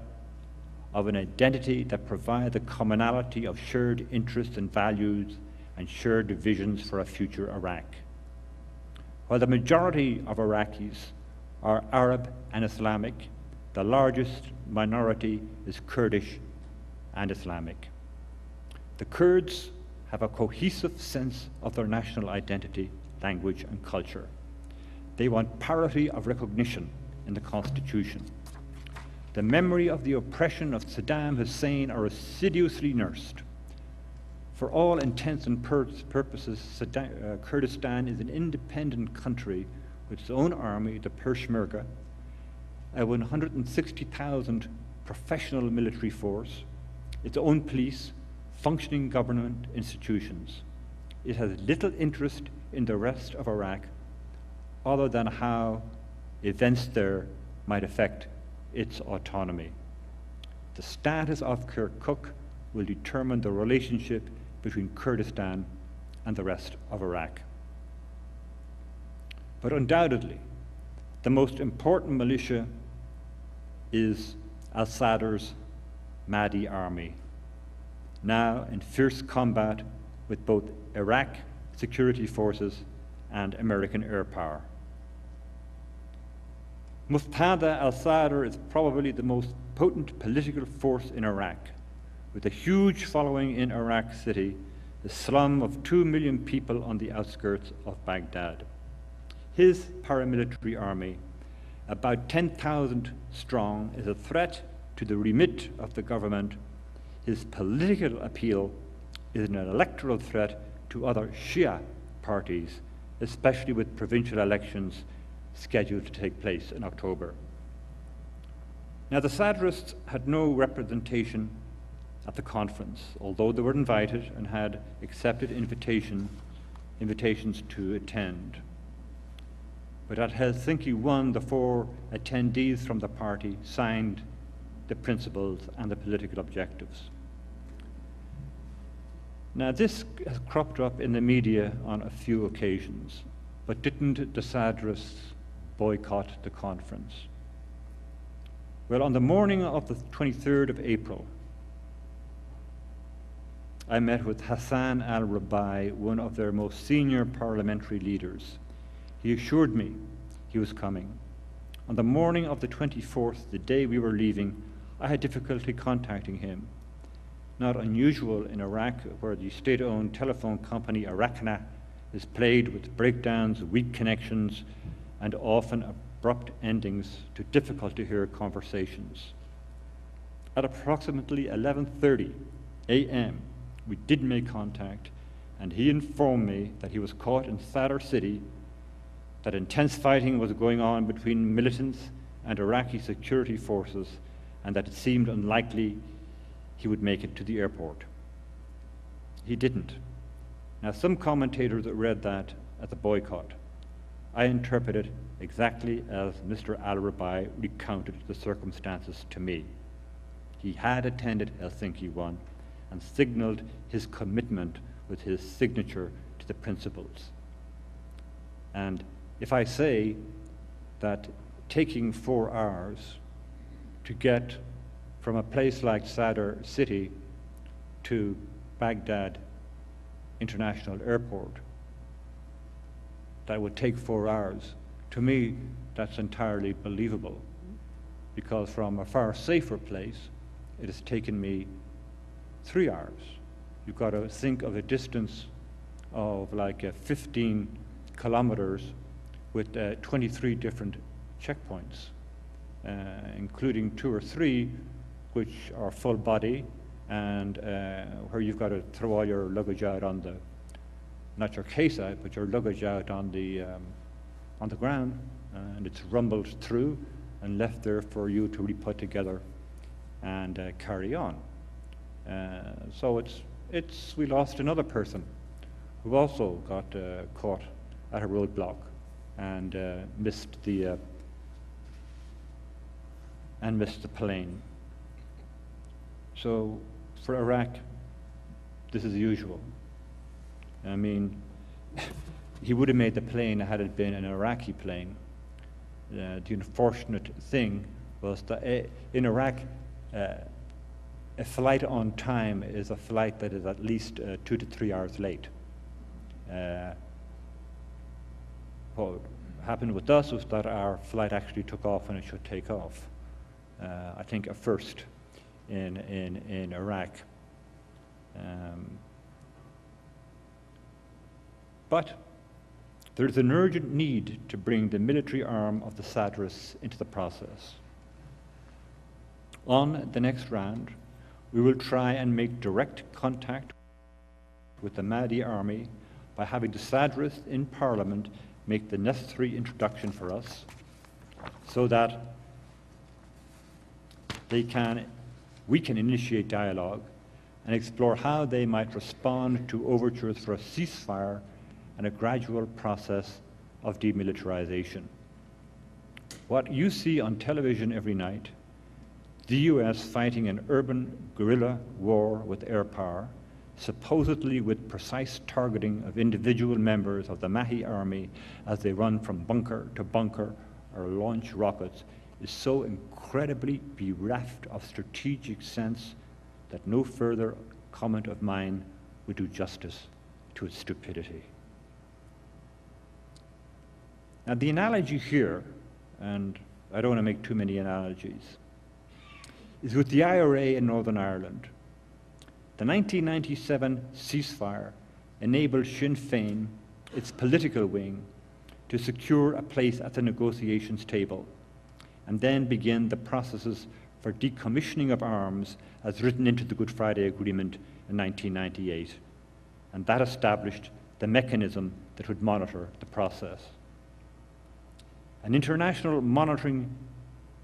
of an identity that provides a commonality of shared interests and values and shared visions for a future Iraq. While the majority of Iraqis are Arab and Islamic, the largest minority is Kurdish and Islamic. The Kurds have a cohesive sense of their national identity, language, and culture. They want parity of recognition in the Constitution. The memory of the oppression of Saddam Hussein are assiduously nursed. For all intents and purposes, Kurdistan is an independent country with its own army, the Peshmerga, a 160,000 professional military force, its own police, functioning government institutions. It has little interest in the rest of Iraq other than how events there might affect its autonomy. The status of Kirkuk will determine the relationship between Kurdistan and the rest of Iraq. But undoubtedly, the most important militia is al-Sadr's Mahdi army, now in fierce combat with both Iraq security forces and American air power. Muqtada al-Sadr is probably the most potent political force in Iraq, with a huge following in Iraq City, the slum of 2 million people on the outskirts of Baghdad. His paramilitary army, about 10,000 strong, is a threat to the remit of the government. His political appeal is an electoral threat to other Shia parties, especially with provincial elections scheduled to take place in October. Now, the Sadrists had no representation at the conference, although they were invited and had accepted invitations to attend. But at Helsinki 1, the 4 attendees from the party signed the principles and the political objectives. Now, this has cropped up in the media on a few occasions, but didn't the Sadrists boycott the conference? Well, on the morning of the 23rd of April, I met with Hassan al-Rabai, one of their most senior parliamentary leaders. He assured me he was coming. On the morning of the 24th, the day we were leaving, I had difficulty contacting him. Not unusual in Iraq, where the state-owned telephone company Iraqna is plagued with breakdowns, weak connections, and often abrupt endings to difficult-to-hear conversations. At approximately 11:30 a.m., we did make contact, and he informed me that he was caught in Sadr City, that intense fighting was going on between militants and Iraqi security forces, and that it seemed unlikely he would make it to the airport. He didn't. Now, some commentators read that as a boycott. I interpret it exactly as Mr. al-Rabai recounted the circumstances to me. He had attended Helsinki 1 and signaled his commitment with his signature to the principles. And if I say that taking 4 hours to get from a place like Sadr City to Baghdad International Airport, that would take 4 hours, to me, that's entirely believable, because from a far safer place, it has taken me 3 hours. You've got to think of a distance of like 15 kilometers with 23 different checkpoints, including 2 or 3 which are full body, and where you've got to throw all your luggage out on the, not your case out, but your luggage out on the ground, and it's rumbled through and left there for you to re-put together and carry on. So we lost another person who also got caught at a roadblock and missed the plane. So for Iraq, this is usual. I mean, he would have made the plane had it been an Iraqi plane. The unfortunate thing was that in Iraq, a flight on time is a flight that is at least 2 to 3 hours late. What happened with us was that our flight actually took off when it should take off. I think a first in Iraq. But there's an urgent need to bring the military arm of the Sadrists into the process. On the next round, we will try and make direct contact with the Mahdi army by having the Sadrists in Parliament make the necessary introduction for us, so that we can initiate dialogue and explore how they might respond to overtures for a ceasefire and a gradual process of demilitarization. What you see on television every night, the US fighting an urban guerrilla war with air power, supposedly with precise targeting of individual members of the Mahdi army as they run from bunker to bunker or launch rockets, is so incredibly bereft of strategic sense that no further comment of mine would do justice to its stupidity. Now, the analogy here, and I don't want to make too many analogies, is with the IRA in Northern Ireland. The 1997 ceasefire enabled Sinn Féin, its political wing, to secure a place at the negotiations table, and then begin the processes for decommissioning of arms as written into the Good Friday Agreement in 1998. And that established the mechanism that would monitor the process. An international monitoring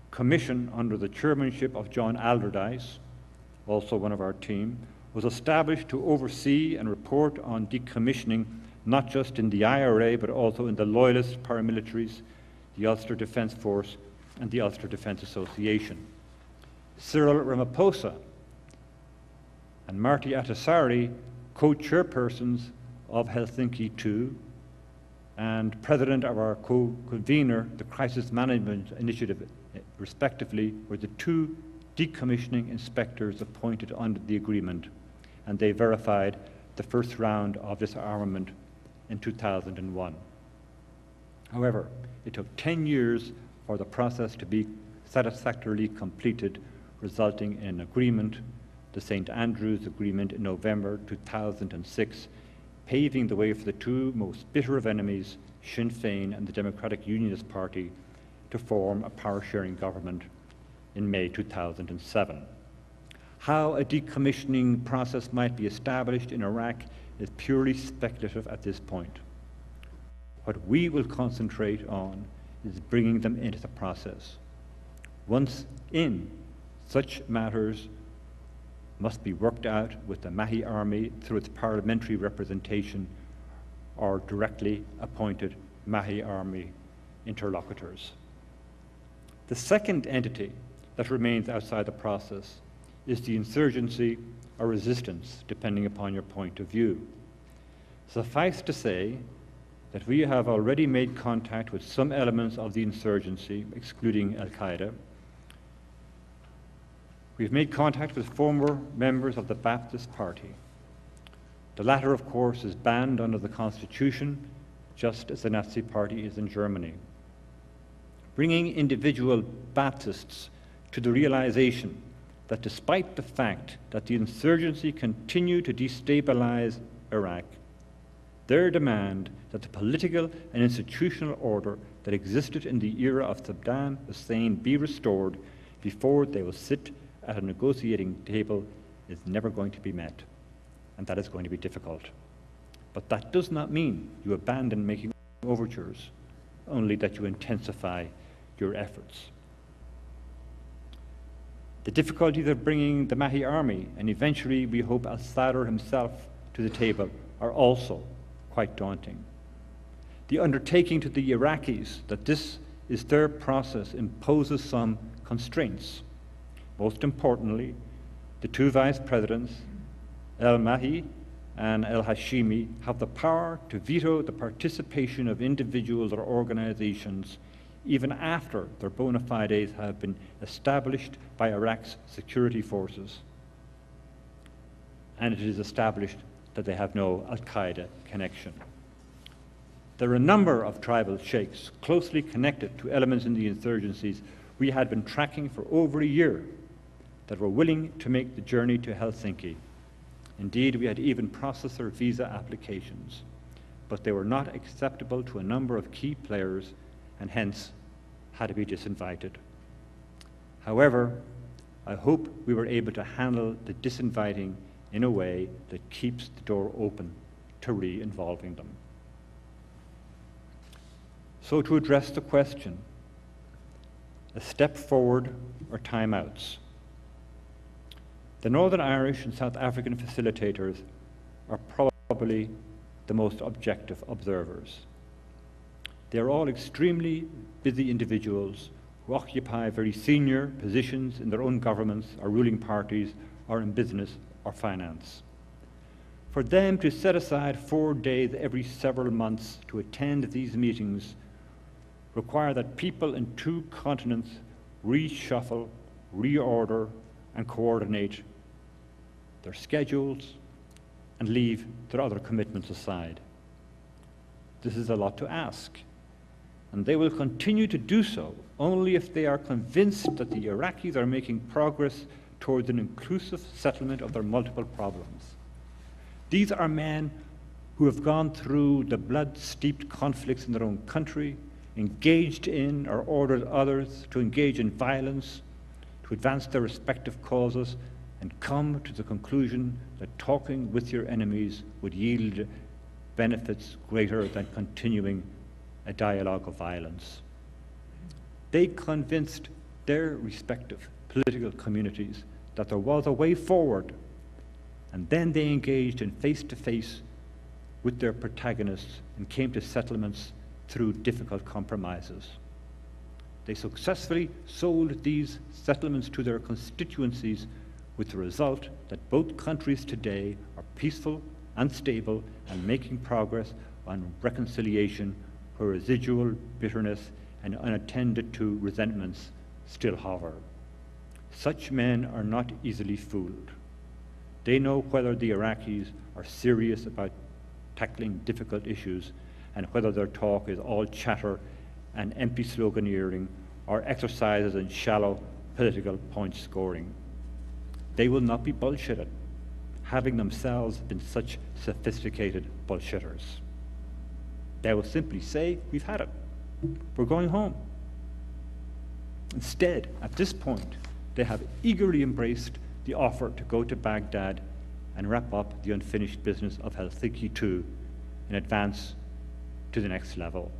commission under the chairmanship of John Allardyce, also one of our team, was established to oversee and report on decommissioning, not just in the IRA, but also in the loyalist paramilitaries, the Ulster Defence Force, and the Ulster Defence Association. Cyril Ramaphosa and Marty Ahtisaari, co-chairpersons of Helsinki 2, and president of our co-convener, the Crisis Management Initiative, respectively, were the 2 decommissioning inspectors appointed under the agreement, and they verified the first round of disarmament in 2001. However, it took 10 years for the process to be satisfactorily completed, resulting in an agreement, the St. Andrews Agreement in November 2006, paving the way for the 2 most bitter of enemies, Sinn Féin and the Democratic Unionist Party, to form a power-sharing government in May 2007. How a decommissioning process might be established in Iraq is purely speculative at this point. What we will concentrate on is bringing them into the process. Once in, such matters must be worked out with the Mahi Army through its parliamentary representation or directly appointed Mahi Army interlocutors. The second entity that remains outside the process is the insurgency or resistance, depending upon your point of view. Suffice to say that we have already made contact with some elements of the insurgency, excluding Al-Qaeda. We've made contact with former members of the Baptist Party. The latter, of course, is banned under the Constitution, just as the Nazi Party is in Germany. Bringing individual Baptists to the realization that despite the fact that the insurgency continued to destabilize Iraq, their demand that the political and institutional order that existed in the era of Saddam Hussein be restored before they will sit at a negotiating table is never going to be met, and that is going to be difficult. But that does not mean you abandon making overtures, only that you intensify your efforts. The difficulties of bringing the Mahi Army, and eventually we hope al-Sadr himself, to the table are also quite daunting. The undertaking to the Iraqis that this is their process imposes some constraints. Most importantly, the two vice presidents, al-Mahi and al-Hashimi, have the power to veto the participation of individuals or organizations even after their bona fides have been established by Iraq's security forces, and it is established that they have no al-Qaeda connection. There are a number of tribal sheikhs closely connected to elements in the insurgencies we had been tracking for over a year that were willing to make the journey to Helsinki. Indeed, we had even processed their visa applications, but they were not acceptable to a number of key players and hence had to be disinvited. However, I hope we were able to handle the disinviting in a way that keeps the door open to re-involving them. So to address the question, a step forward or timeouts. The Northern Irish and South African facilitators are probably the most objective observers. They are all extremely busy individuals who occupy very senior positions in their own governments or ruling parties or in business or finance. For them to set aside 4 days every several months to attend these meetings require that people in two continents reshuffle, reorder, and coordinate their schedules and leave their other commitments aside. This is a lot to ask, and they will continue to do so only if they are convinced that the Iraqis are making progress towards an inclusive settlement of their multiple problems. These are men who have gone through the blood-steeped conflicts in their own country, engaged in or ordered others to engage in violence, to advance their respective causes, and come to the conclusion that talking with your enemies would yield benefits greater than continuing a dialogue of violence. They convinced their respective political communities that there was a way forward, and then they engaged in face-to-face with their protagonists and came to settlements through difficult compromises. They successfully sold these settlements to their constituencies, with the result that both countries today are peaceful and stable and making progress on reconciliation where residual bitterness and unattended to resentments still hover. Such men are not easily fooled. They know whether the Iraqis are serious about tackling difficult issues and whether their talk is all chatter and empty sloganeering or exercises in shallow political point scoring. They will not be bullshitted, having themselves been such sophisticated bullshitters. They will simply say, "We've had it. We're going home." Instead, at this point, they have eagerly embraced the offer to go to Baghdad and wrap up the unfinished business of Helsinki 2 and advance to the next level.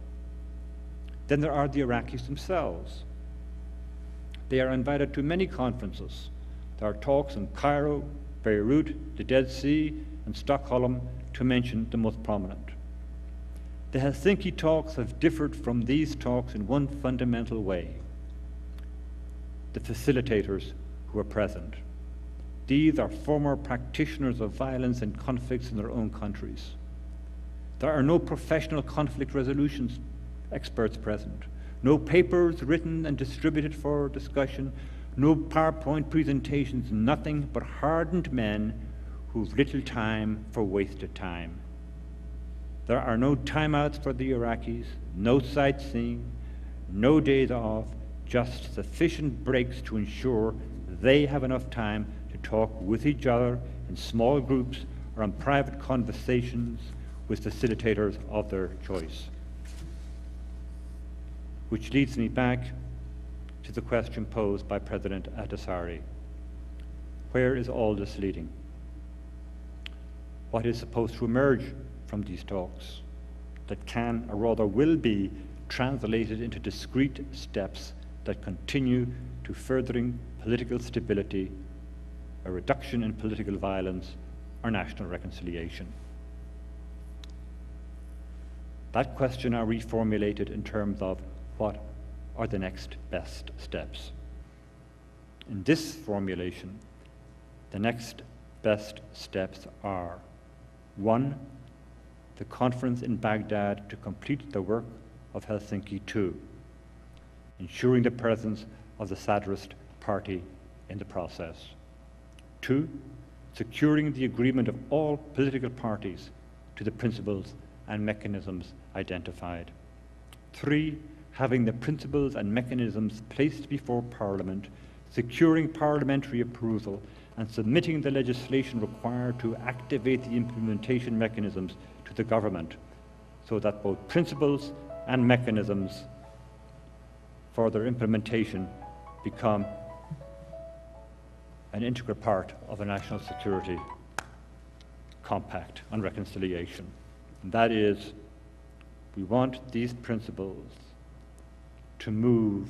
Then there are the Iraqis themselves. They are invited to many conferences. There are talks in Cairo, Beirut, the Dead Sea, and Stockholm, to mention the most prominent. The Helsinki talks have differed from these talks in one fundamental way: the facilitators who are present. These are former practitioners of violence and conflicts in their own countries. There are no professional conflict resolutions experts present, no papers written and distributed for discussion, no PowerPoint presentations, nothing but hardened men who've little time for wasted time. There are no timeouts for the Iraqis, no sightseeing, no days off, just sufficient breaks to ensure they have enough time to talk with each other in small groups or in private conversations with facilitators of their choice. Which leads me back to the question posed by President Ahtisaari. Where is all this leading? What is supposed to emerge from these talks that can, or rather will be, translated into discrete steps that continue to furthering political stability, a reduction in political violence, or national reconciliation? That question are reformulated in terms of what are the next best steps. In this formulation, the next best steps are: 1, the conference in Baghdad to complete the work of Helsinki 2, ensuring the presence of the satirist party in the process. 2, securing the agreement of all political parties to the principles and mechanisms identified. 3, having the principles and mechanisms placed before Parliament, securing parliamentary approval, and submitting the legislation required to activate the implementation mechanisms to the government, so that both principles and mechanisms for their implementation become an integral part of a national security compact on reconciliation. And that is, we want these principles to move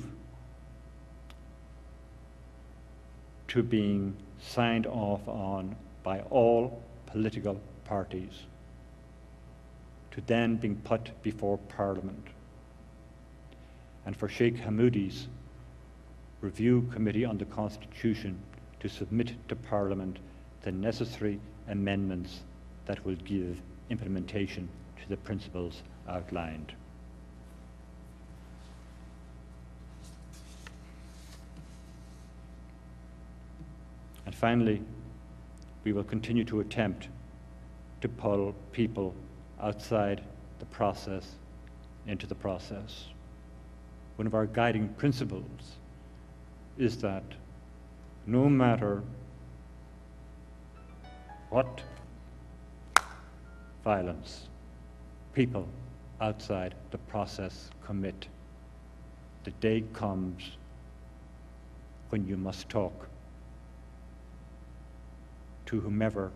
to being signed off on by all political parties, to then being put before Parliament, and for Sheikh Hamoudi's Review Committee on the Constitution to submit to Parliament the necessary amendments that will give implementation to the principles outlined. And finally, we will continue to attempt to pull people outside the process into the process. One of our guiding principles is that no matter what violence people outside the process commit, the day comes when you must talk to whomever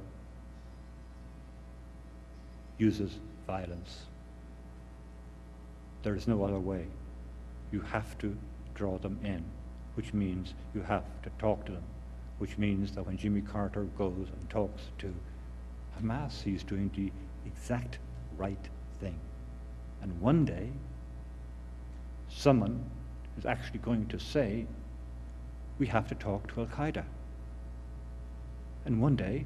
uses violence. There is no other way. You have to draw them in, which means you have to talk to them, which means that when Jimmy Carter goes and talks to Hamas, he's doing the exact right thing. And one day, someone is actually going to say, we have to talk to Al-Qaeda. And one day,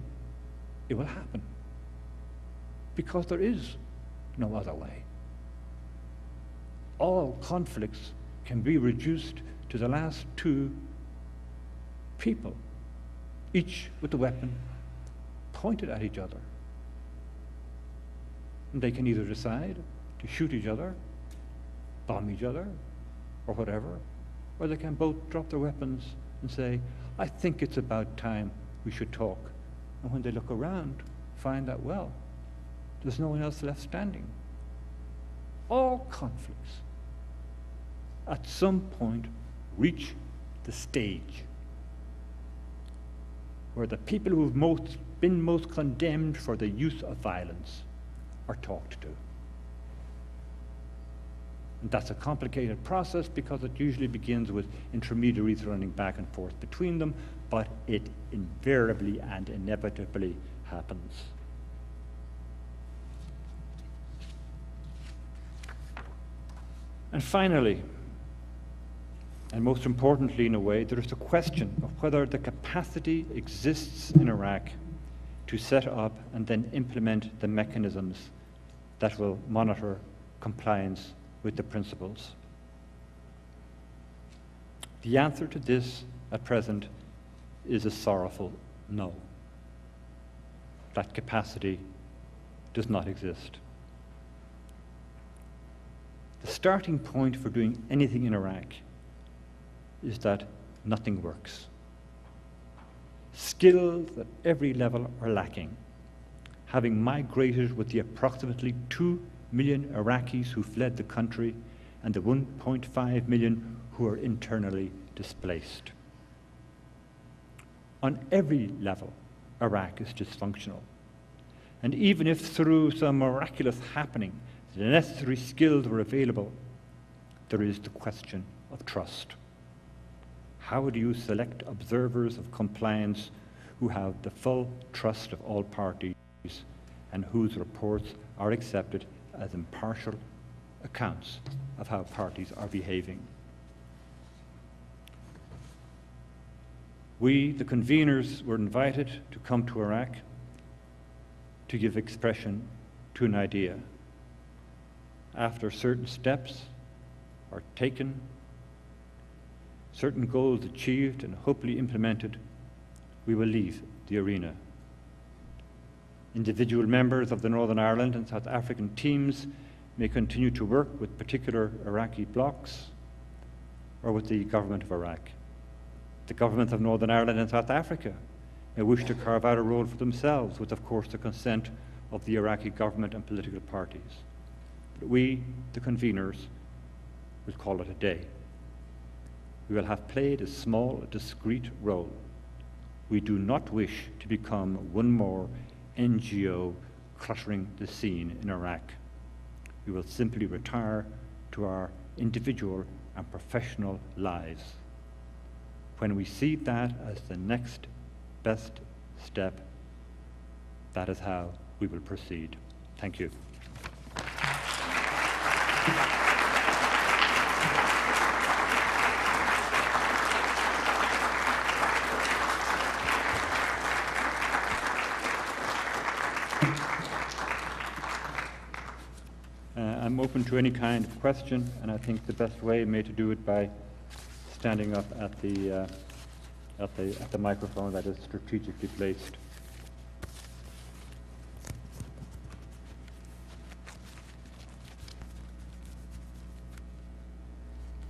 it will happen. Because there is no other way. All conflicts can be reduced to the last two people, each with a weapon pointed at each other. And they can either decide to shoot each other, bomb each other, or whatever, or they can both drop their weapons and say, I think it's about time we should talk. And when they look around, find that, well, there's no one else left standing. All conflicts at some point reach the stage where the people who've been most condemned for the use of violence are talked to. And that's a complicated process because it usually begins with intermediaries running back and forth between them, but it invariably and inevitably happens. And finally, and most importantly in a way, there is the question of whether the capacity exists in Iraq to set up and then implement the mechanisms that will monitor compliance with the principles. The answer to this at present is a sorrowful no. That capacity does not exist. The starting point for doing anything in Iraq is that nothing works. Skills at every level are lacking. Having migrated with the approximately 2 million Iraqis who fled the country and the 1.5 million who are internally displaced. On every level, Iraq is dysfunctional. And even if through some miraculous happening the necessary skills were available, there is the question of trust. How do you select observers of compliance who have the full trust of all parties and whose reports are accepted as impartial accounts of how parties are behaving? We, the conveners, were invited to come to Iraq to give expression to an idea. After certain steps are taken, certain goals achieved and hopefully implemented, we will leave the arena. Individual members of the Northern Ireland and South African teams may continue to work with particular Iraqi blocs or with the government of Iraq. The governments of Northern Ireland and South Africa may wish to carve out a role for themselves with, of course, the consent of the Iraqi government and political parties. But we, the conveners, will call it a day. We will have played a small, discreet role. We do not wish to become one more NGO cluttering the scene in Iraq. We will simply retire to our individual and professional lives. When we see that as the next best step, that is how we will proceed. Thank you. I'm open to any kind of question, and I think the best way may to do it by standing up at the microphone that is strategically placed.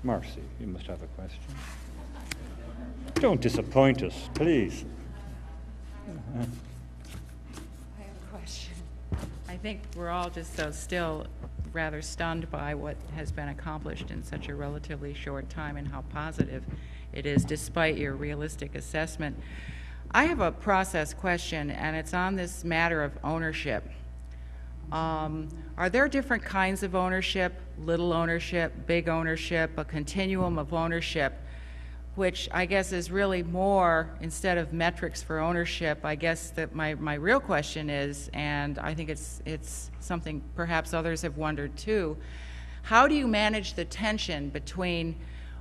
Marcy, you must have a question. Don't disappoint us, please. I have a question. I think we're all just so still rather stunned by what has been accomplished in such a relatively short time and how positive it is, despite your realistic assessment. I have a process question, and it's on this matter of ownership. Are there different kinds of ownership, little ownership, big ownership, a continuum of ownership, which I guess is really more, instead of metrics for ownership, I guess that my real question is, and I think it's something perhaps others have wondered too, how do you manage the tension between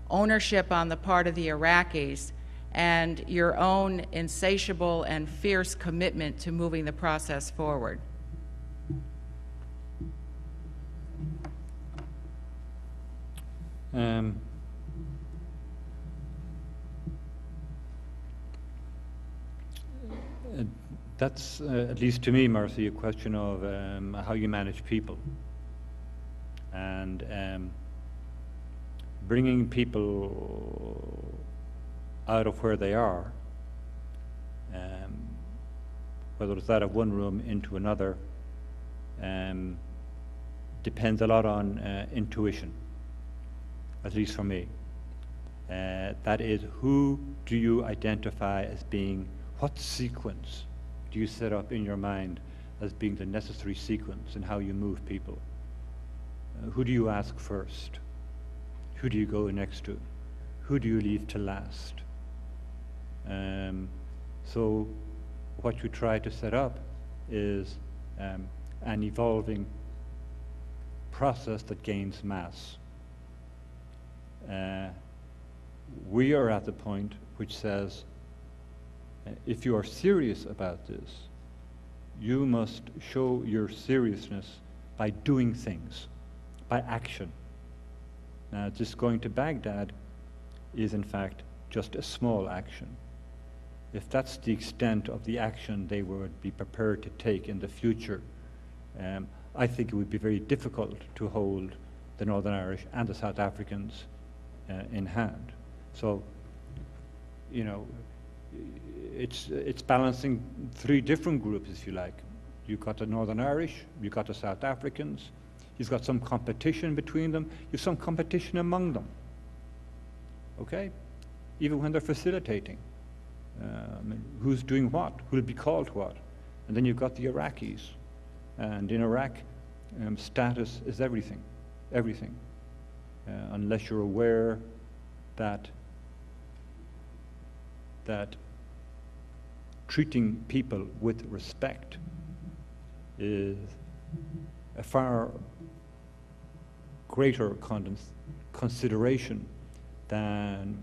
ownership on the part of the Iraqis and your own insatiable and fierce commitment to moving the process forward? That's, at least to me, Marcy, a question of how you manage people. And bringing people out of where they are, whether it's out of one room into another, depends a lot on intuition, at least for me. That is, who do you identify as being what sequence do you set up in your mind as being the necessary sequence in how you move people? Who do you ask first? Who do you go next to? Who do you leave to last? So what you try to set up is an evolving process that gains mass. We are at the point which says, if you are serious about this, you must show your seriousness by doing things, by action. Now, just going to Baghdad is in fact just a small action. If that's the extent of the action they would be prepared to take in the future, I think it would be very difficult to hold the Northern Irish and the South Africans in hand. So, you know, it's balancing three different groups, if you like. You've got the Northern Irish, you've got the South Africans, you've got some competition between them, you've some competition among them, okay? Even when they're facilitating. I mean, who's doing what? Who'll be called what? And then you've got the Iraqis. And in Iraq, status is everything, everything. Unless you're aware that treating people with respect is a far greater consideration than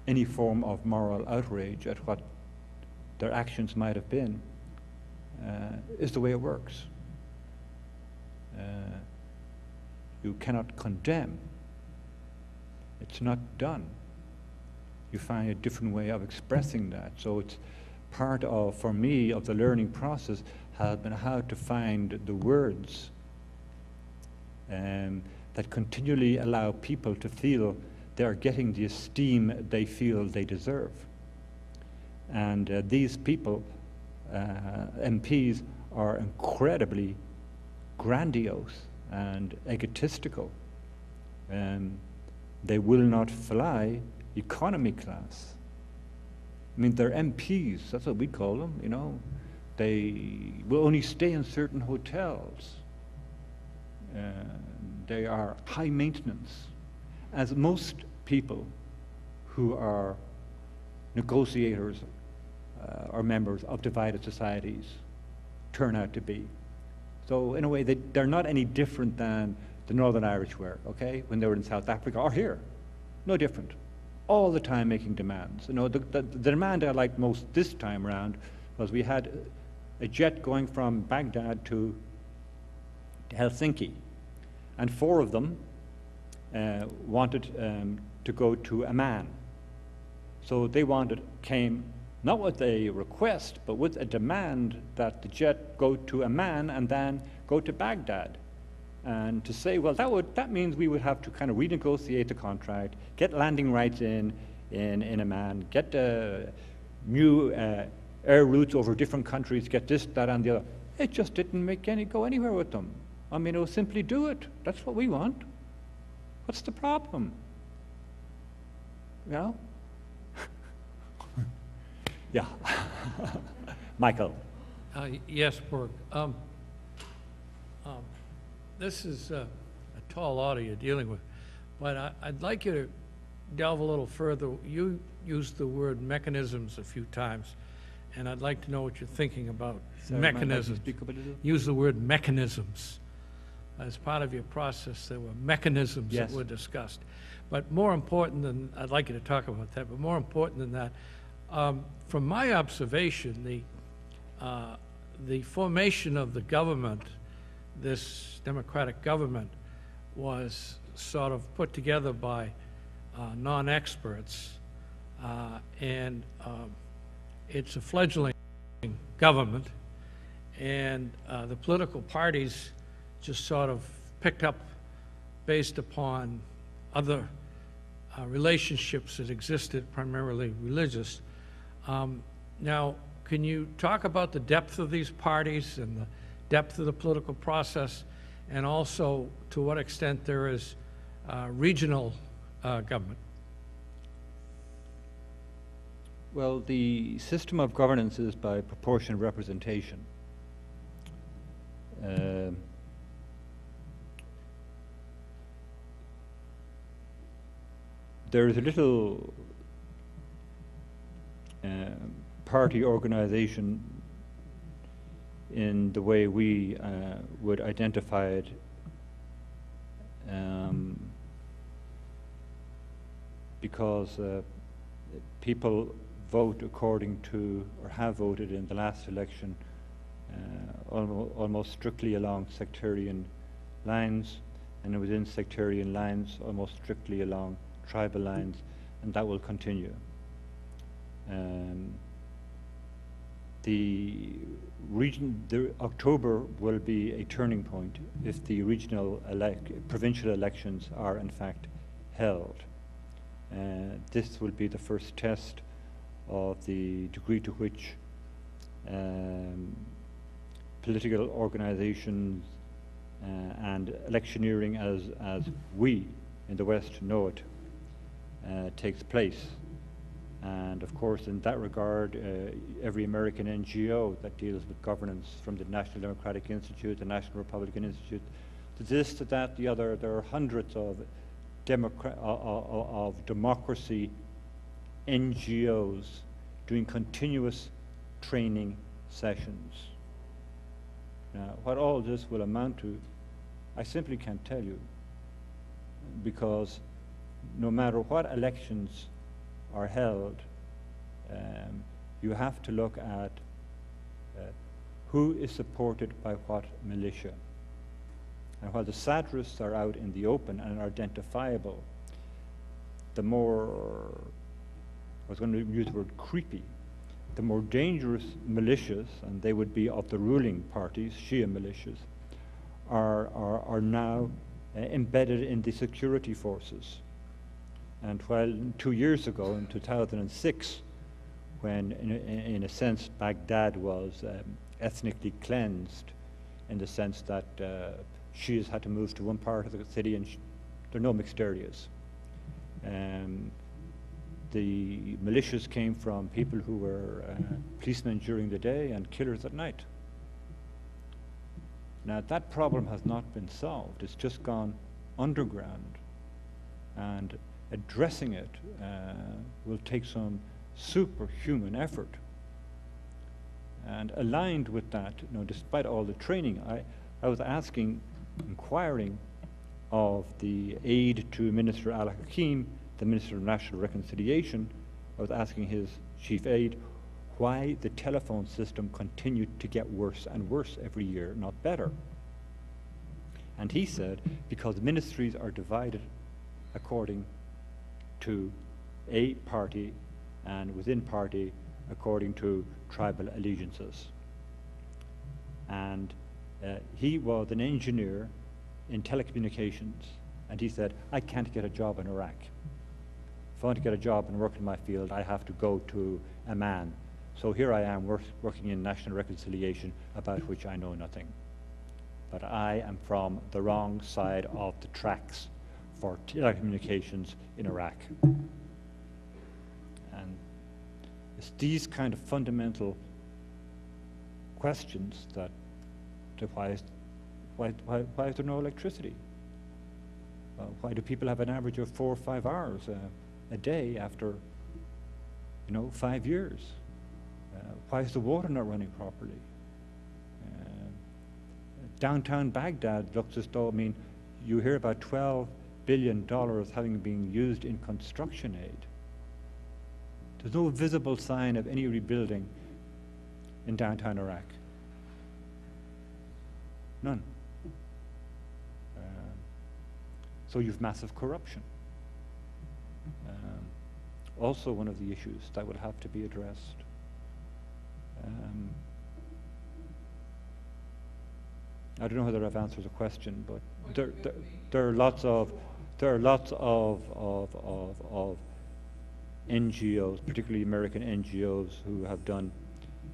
any form of moral outrage at what their actions might have been, is the way it works. You cannot condemn. It's not done. You find a different way of expressing that. So it's part of, for me, of the learning process has been how to find the words that continually allow people to feel they're getting the esteem they feel they deserve. And these people, MPs, are incredibly grandiose and egotistical. They will not fly economy class. I mean, they're MPs, that's what we call them, you know. They will only stay in certain hotels. They are high maintenance, as most people who are negotiators or members of divided societies turn out to be. So in a way, they're not any different than the Northern Irish were, okay, when they were in South Africa or here. No different. All the time making demands. You know, the demand I liked most this time around was we had a jet going from Baghdad to Helsinki, and 4 of them wanted to go to Amman. So they came not with a request, but with a demand that the jet go to Amman and then go to Baghdad. And to say, well, that means we would have to kind of renegotiate the contract, get landing rights in Amman, get new air routes over different countries, get this, that, and the other. It just didn't go anywhere with them. I mean, it was simply do it. That's what we want. What's the problem? You know? Yeah. Michael. Yes, Berg. This is a tall order you're dealing with, but I'd like you to delve a little further. You used the word mechanisms a few times, and I'd like to know what you're thinking about mechanisms. Use the word mechanisms. As part of your process, there were mechanisms that were discussed. But more important than, I'd like you to talk about that, but more important than that, from my observation, the formation of the government, this democratic government, was sort of put together by non-experts, and it's a fledgling government, and the political parties just sort of picked up based upon other relationships that existed, primarily religious. Now, can you talk about the depth of these parties and the depth of the political process, and also to what extent there is regional government? Well, the system of governance is by proportional representation. There is a little party organization in the way we would identify it, because people vote according to, or have voted in the last election, almost strictly along sectarian lines, and within sectarian lines almost strictly along tribal lines, and that will continue. The October will be a turning point if the provincial elections are in fact held. This will be the first test of the degree to which political organizations and electioneering as we in the West know it takes place. And of course, in that regard, every American NGO that deals with governance, from the National Democratic Institute, the National Republican Institute, to this, to that, the other, there are hundreds of democracy NGOs doing continuous training sessions. Now, what all this will amount to, I simply can't tell you, because no matter what elections are held, you have to look at who is supported by what militia. And while the satirists are out in the open and are identifiable, the more, I was going to use the word creepy, the more dangerous militias, and they would be of the ruling parties, Shia militias, are now embedded in the security forces. And while 2 years ago, in 2006, when in a sense Baghdad was ethnically cleansed, in the sense that Shias had to move to one part of the city and there are no mixed areas. The militias came from people who were policemen during the day and killers at night. Now that problem has not been solved, it's just gone underground, and addressing it will take some superhuman effort. And aligned with that, despite all the training, I was inquiring of the aide to Minister Al-Hakim, the Minister of National Reconciliation. I was asking his chief aide why the telephone system continued to get worse and worse every year, not better. And he said, because ministries are divided according to a party, and within party according to tribal allegiances. And he was an engineer in telecommunications, and he said, I can't get a job in Iraq. If I want to get a job and work in my field, I have to go to Amman. So here I am working in national reconciliation, about which I know nothing. But I am from the wrong side of the tracks for telecommunications in Iraq. And it's these kind of fundamental questions that why is there no electricity? Why do people have an average of 4 or 5 hours a day after 5 years? Why is the water not running properly? Downtown Baghdad looks as though, you hear about $12 billion having been used in construction aid. There's no visible sign of any rebuilding in downtown Iraq. None. So you've massive corruption. Also one of the issues that will have to be addressed. I don't know whether I've answered the question, but there are lots of NGOs, particularly American NGOs, who have done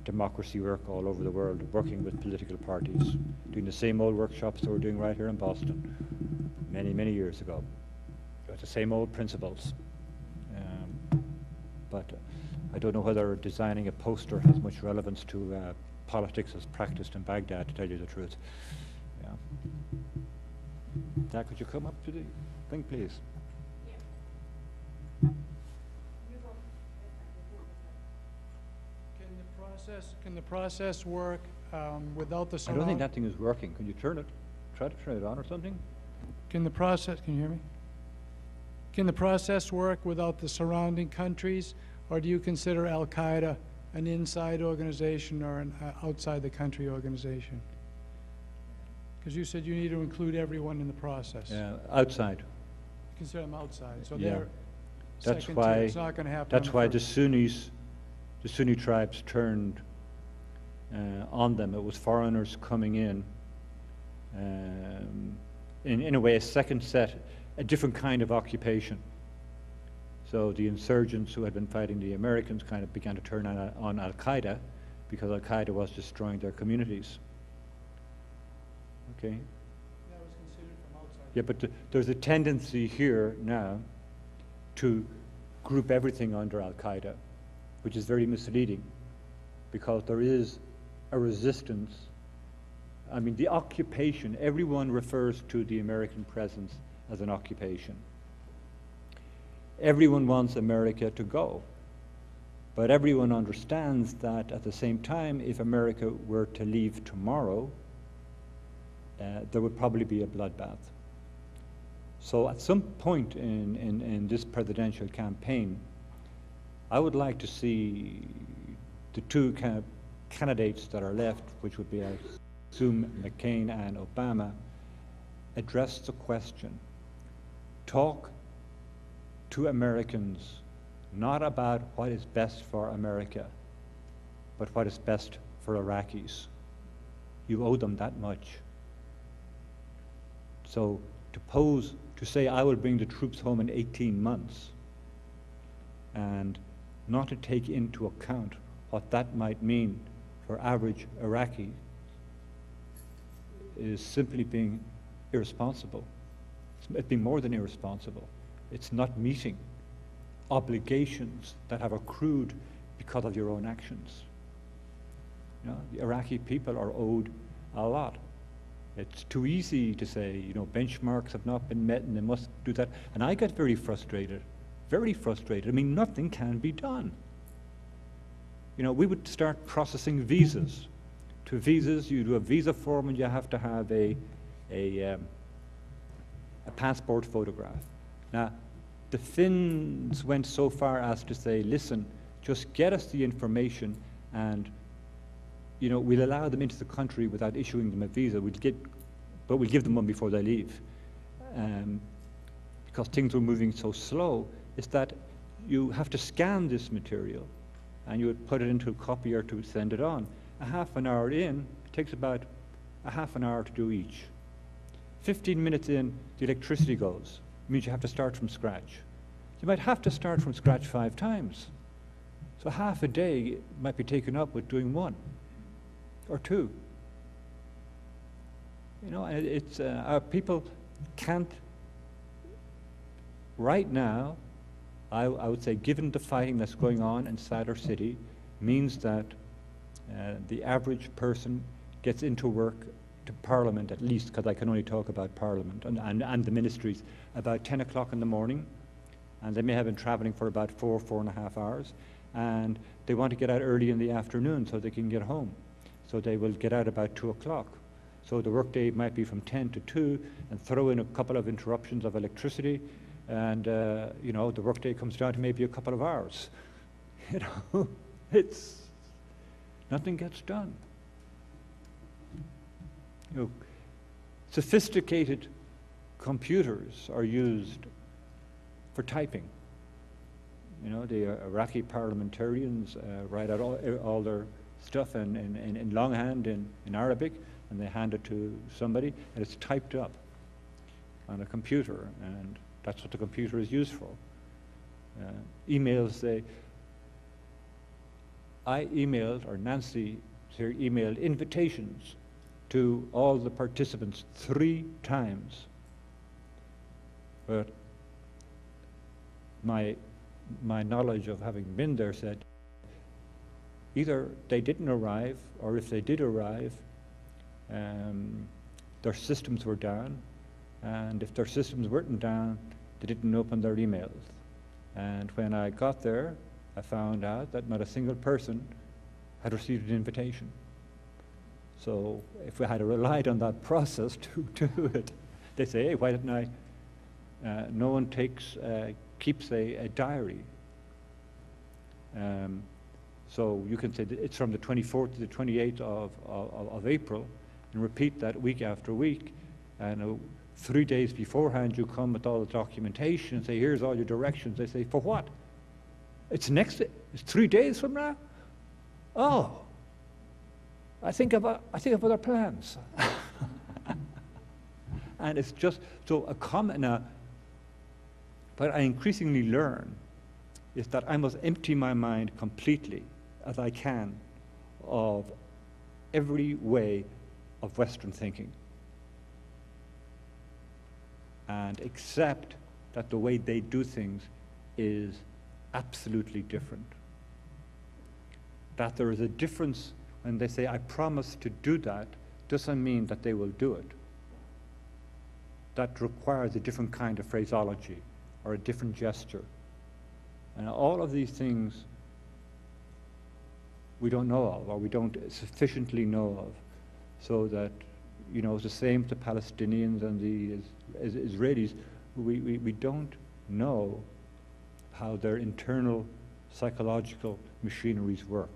democracy work all over the world, working with political parties, doing the same old workshops that we're doing right here in Boston many years ago. The same old principles. But I don't know whether designing a poster has much relevance to politics as practiced in Baghdad, to tell you the truth. Yeah. Dad, could you come up to the thing, please? Can the process work without the I surround? don't think that thing is working. Can you turn it? Try to turn it on or something? Can you hear me? Can the process work without the surrounding countries, or do you consider Al-Qaeda an inside organization or an outside the country organization? Because you said you need to include everyone in the process. Yeah, outside. Consider them outside, so Yeah. they're That's second why. tier. It's not going to happen. That's on why the the Sunni tribes turned on them. It was foreigners coming in a way, a second set, a different kind of occupation. So the insurgents who had been fighting the Americans kind of began to turn on Al-Qaeda because Al-Qaeda was destroying their communities. Okay? That was considered from outside. Yeah, but there's a tendency here now to group everything under Al-Qaeda, which is very misleading because there is a resistance. I mean, the occupation, everyone refers to the American presence as an occupation. Everyone wants America to go, but everyone understands that at the same time, if America were to leave tomorrow, there would probably be a bloodbath. So at some point in this presidential campaign, I would like to see the two candidates that are left, which would be, I assume, McCain and Obama, address the question. Talk to Americans not about what is best for America, but what is best for Iraqis. You owe them that much. So to say I will bring the troops home in 18 months and not to take into account what that might mean for average Iraqi is simply being irresponsible. It's being more than irresponsible. It's not meeting obligations that have accrued because of your own actions. You know, the Iraqi people are owed a lot. It's too easy to say, you know, benchmarks have not been met and they must do that. And I get very frustrated, very frustrated. I mean, nothing can be done. You know, we would start processing visas. To visas, you do a visa form and you have to have a passport photograph. Now, the Finns went so far as to say, listen, just get us the information and, you know, we'll allow them into the country without issuing them a visa. But we'll give them one before they leave. Because things were moving so slow, is that you have to scan this material and you would put it into a copier to send it on. A half an hour in, it takes about a half an hour to do each. 15 minutes in, the electricity goes. It means you have to start from scratch. You might have to start from scratch 5 times. So half a day might be taken up with doing 1 or 2. You know, it's our people can't. Right now, I would say, given the fighting that's going on inside our city, means that the average person gets into work to Parliament, at least, because I can only talk about Parliament and the ministries, about 10 o'clock in the morning, and they may have been traveling for about 4.5 hours, and they want to get out early in the afternoon so they can get home. So they will get out about 2 o'clock. So the workday might be from 10 to 2, and throw in a couple of interruptions of electricity, and you know, the workday comes down to maybe a couple of hours. You know, nothing gets done. You know, sophisticated computers are used for typing. You know, the Iraqi parliamentarians write out all their stuff in longhand in Arabic, and they hand it to somebody, and it's typed up on a computer, and that's what the computer is used for. Emails, I emailed, or Nancy here emailed invitations to all the participants 3 times. But my knowledge of having been there said, either they didn't arrive, or if they did arrive, their systems were down, and if their systems weren't down, they didn't open their emails. And when I got there, I found out that not a single person had received an invitation. So if we had relied on that process to do it, they say, hey, why didn't I? No one keeps a diary. So you can say that it's from the 24th to the 28th of April, and repeat that week after week. And 3 days beforehand, you come with all the documentation and say, here's all your directions. They say, for what? It's 3 days from now? Oh, I think of other plans. And it's just, so a comment now, what I increasingly learn is that I must empty my mind completely, as I can, of every way of Western thinking, and accept that the way they do things is absolutely different. That there is a difference when they say, I promise to do that, doesn't mean that they will do it. That requires a different kind of phraseology or a different gesture. And all of these things we don't know of, or we don't sufficiently know of, so that, you know, it's the same with the Palestinians and the Israelis. We don't know how their internal psychological machineries work.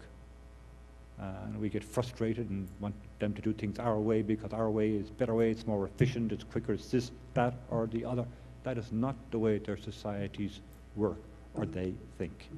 And we get frustrated and want them to do things our way because our way is better way, it's more efficient, it's quicker, it's this, that, or the other. That is not the way their societies work or they think.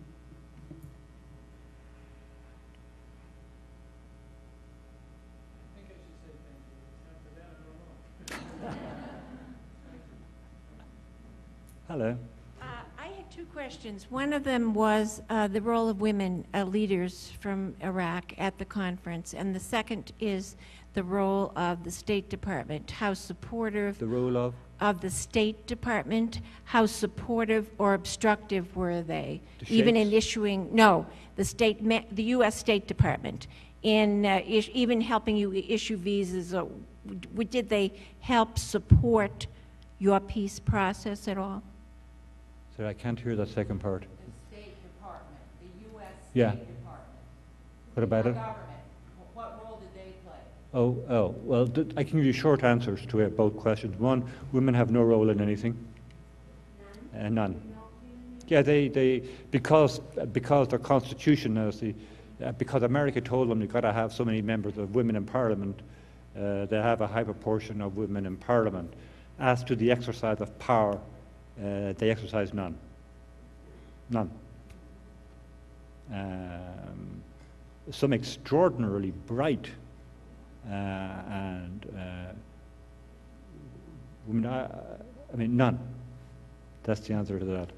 Hello. I had two questions. One of them was the role of women leaders from Iraq at the conference, and the second is the role of the State Department. How supportive? The role of the State Department. How supportive or obstructive were they? The even in sheikhs? issuing the U.S. State Department in even helping you issue visas. Or did they help support your peace process at all? Sorry, I can't hear that second part. The State Department, the U.S. Yeah. State Department. What about The it? government, what role did they play? Oh, well, I can give you short answers to both questions. One, women have no role in anything. None. Yeah, they because their constitution has because America told them you've got to have so many members of women in Parliament, they have a high proportion of women in Parliament. As to the exercise of power, they exercise none. None. Some extraordinarily bright and women, I mean, none. That's the answer to that.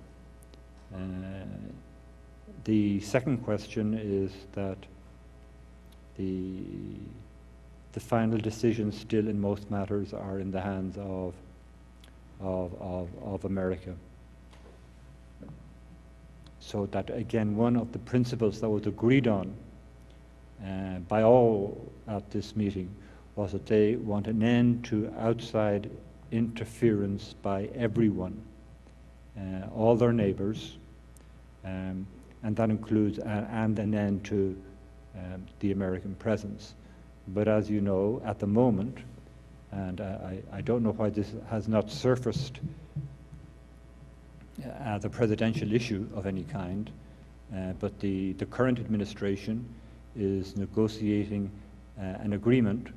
The second question is that the final decisions still in most matters are in the hands of America. So that, again, one of the principles that was agreed on by all at this meeting was that they want an end to outside interference by everyone, all their neighbors, and that includes and an end to the American presence. But as you know, at the moment, and I don't know why this has not surfaced as a presidential issue of any kind, but the current administration is negotiating an agreement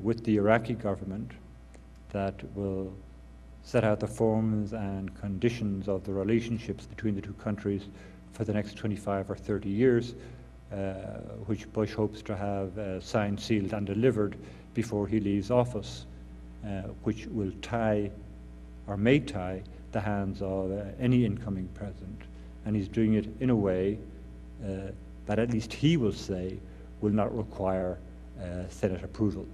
with the Iraqi government that will set out the forms and conditions of the relationships between the two countries for the next 25 or 30 years, which Bush hopes to have signed, sealed, and delivered before he leaves office, which will tie, or may tie, the hands of any incoming president. And he's doing it in a way that at least he will say will not require Senate approval,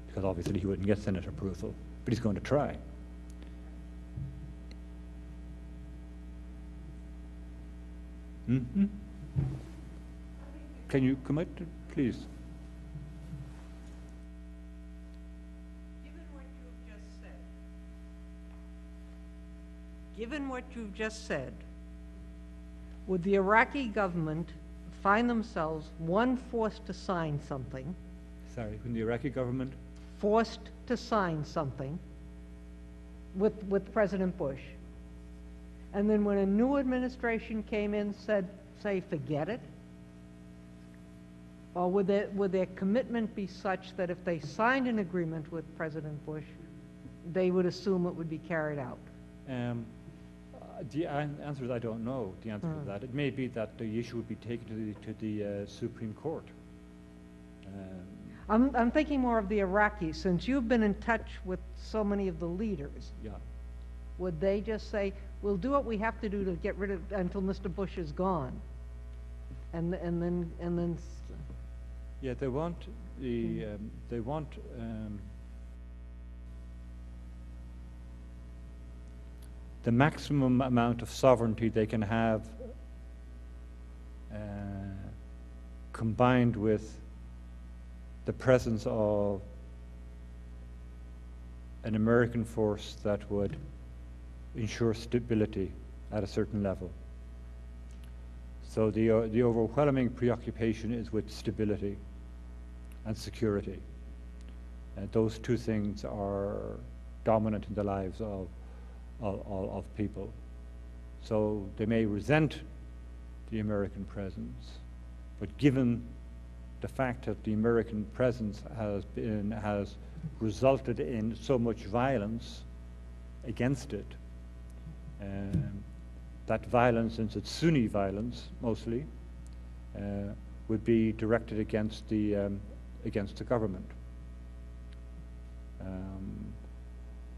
because obviously he wouldn't get Senate approval, but he's going to try. Can you come up, please? Given what you've just said, would the Iraqi government find themselves, one, forced to sign something, Sorry, when the Iraqi government? forced to sign something with President Bush, and then when a new administration came in, say, forget it? Or would their commitment be such that if they signed an agreement with President Bush, they would assume it would be carried out? The answer is I don't know the answer to that. It may be that the issue would be taken to the Supreme Court. I'm thinking more of the Iraqis. Since you've been in touch with so many of the leaders, Yeah. would they just say, we'll do what we have to do to get rid of, until Mr. Bush is gone? And then Yeah, they want the the maximum amount of sovereignty they can have, combined with the presence of an American force that would ensure stability at a certain level. So the overwhelming preoccupation is with stability and security. And those two things are dominant in the lives of people. So they may resent the American presence, but given the fact that the American presence has resulted in so much violence against it, that violence, since it's Sunni violence mostly, would be directed against the government.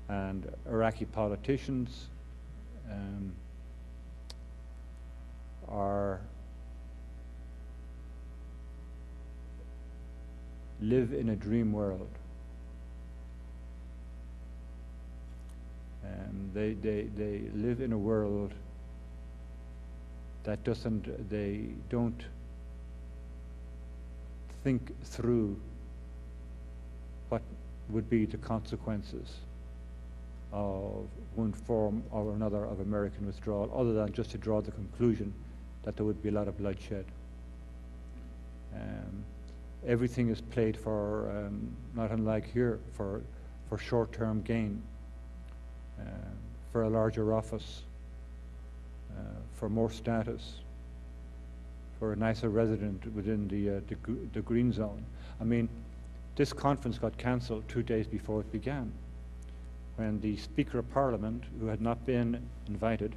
And Iraqi politicians live in a dream world. They live in a world that they don't think through what would be the consequences of one form or another of American withdrawal, other than just to draw the conclusion that there would be a lot of bloodshed. Everything is played for, not unlike here, for short-term gain, for a larger office, for more status, for a nicer resident within the green zone. I mean, this conference got cancelled 2 days before it began, when the Speaker of Parliament, who had not been invited,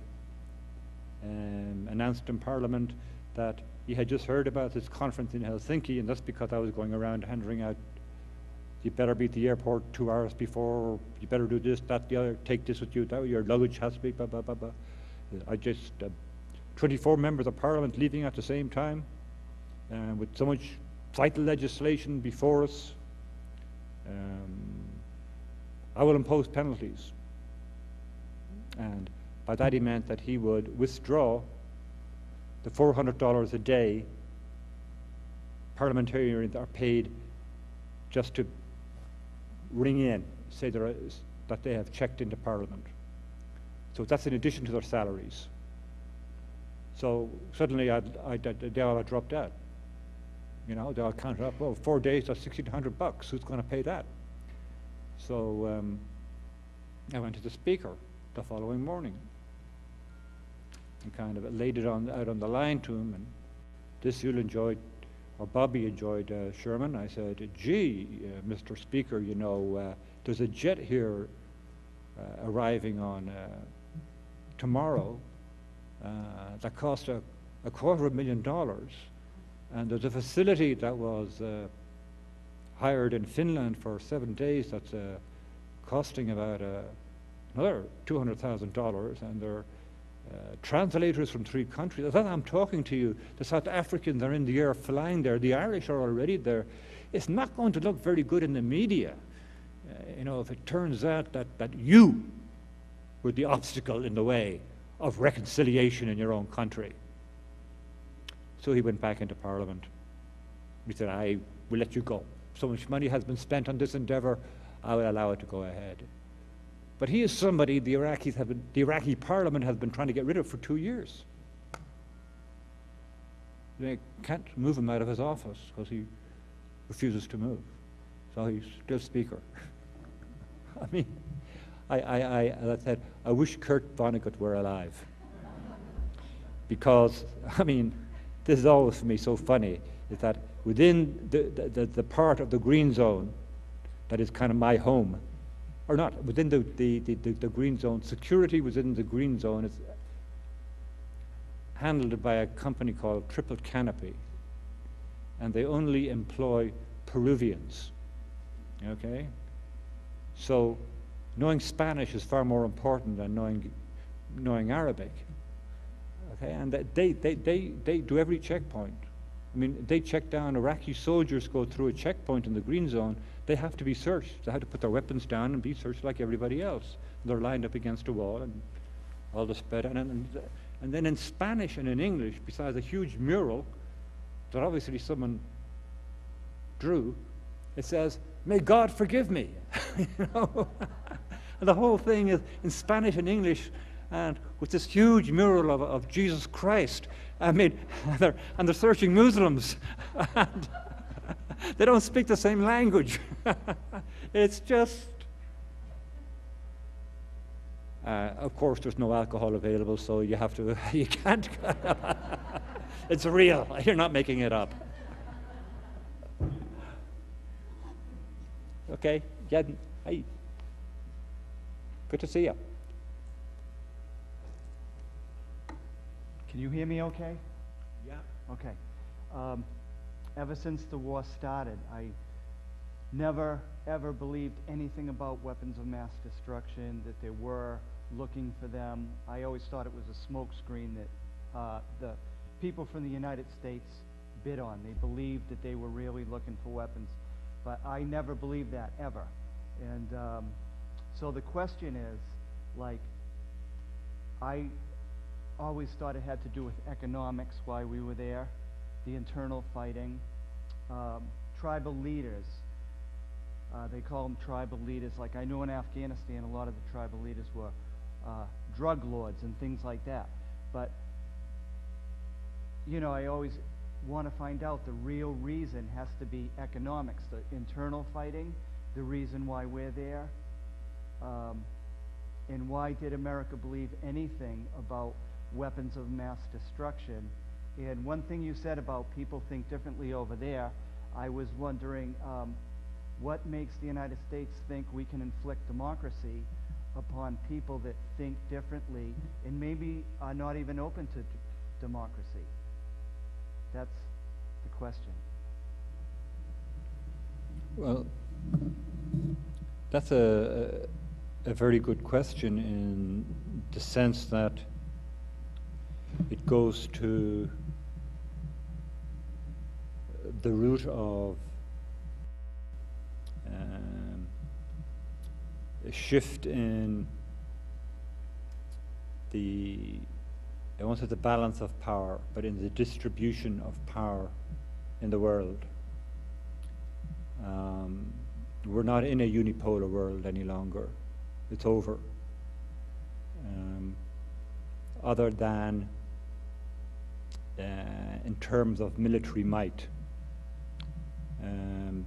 announced in Parliament that he had just heard about this conference in Helsinki, and that's because I was going around handing out, you better be at the airport 2 hours before, you better do this, that, the other, take this with you, that, your luggage has to be, blah, blah, blah, blah. I just, 24 members of Parliament leaving at the same time, with so much vital legislation before us. I will impose penalties. And by that he meant that he would withdraw the $400 a day parliamentarians are paid just to ring in, say that they have checked into Parliament. So that's in addition to their salaries. So suddenly they all dropped out. You know, they all counted up, oh, 4 days, that's $1,600. Who's going to pay that? So I went to the Speaker the following morning and kind of laid it out on the line to him, and this you'll enjoy, or Bobby enjoyed Sherman. I said, gee, Mr. Speaker, you know, there's a jet here arriving on tomorrow that cost a $250,000, and there's a facility that was hired in Finland for 7 days that's costing about another $200,000, and they're translators from 3 countries. As I'm talking to you, the South Africans are in the air flying there, the Irish are already there. It's not going to look very good in the media, you know, if it turns out that you were the obstacle in the way of reconciliation in your own country. So he went back into Parliament, He said, I will let you go. So much money has been spent on this endeavor, I will allow it to go ahead. But he is somebody the Iraqi parliament has been trying to get rid of for 2 years. They can't move him out of his office because he refuses to move. So he's still speaker. I mean, as I said, I wish Kurt Vonnegut were alive. Because, I mean, this is always for me so funny, is that within the part of the green zone that is kind of my home, or not, within the green zone, security within the green zone is handled by a company called Triple Canopy, and they only employ Peruvians, okay? So knowing Spanish is far more important than knowing Arabic, okay? And they do every checkpoint. I mean, they check down, Iraqi soldiers go through a checkpoint in the green zone, they have to be searched. They have to put their weapons down and be searched like everybody else. They're lined up against a wall and all the spread. And then in Spanish and in English, besides a huge mural that obviously someone drew, it says, "May God forgive me." You know? And the whole thing is in Spanish and English, and with this huge mural of Jesus Christ. I mean, and they're searching Muslims. And they don't speak the same language. It's just... of course, there's no alcohol available, so you have to, you can't... It's real. You're not making it up. Okay, yeah, hi. Good to see you. Can you hear me okay? Yeah. Okay. Ever since the war started, I never, ever believed anything about weapons of mass destruction, that they were looking for them. I always thought it was a smokescreen that the people from the United States bid on. They believed that they were really looking for weapons. But I never believed that, ever. And so the question is, like, I always thought it had to do with economics, why we were there, the internal fighting, tribal leaders. They call them tribal leaders. Like, I know in Afghanistan, a lot of the tribal leaders were drug lords and things like that. But, you know, I always want to find out the real reason has to be economics, the internal fighting, the reason why we're there, and why did America believe anything about weapons of mass destruction. And one thing you said about people think differently over there, I was wondering what makes the United States think we can inflict democracy upon people that think differently and maybe are not even open to democracy? That's the question. Well, that's a very good question in the sense that it goes to the root of a shift in I won't say the balance of power, but in the distribution of power in the world. We're not in a unipolar world any longer. It's over. Other than in terms of military might. The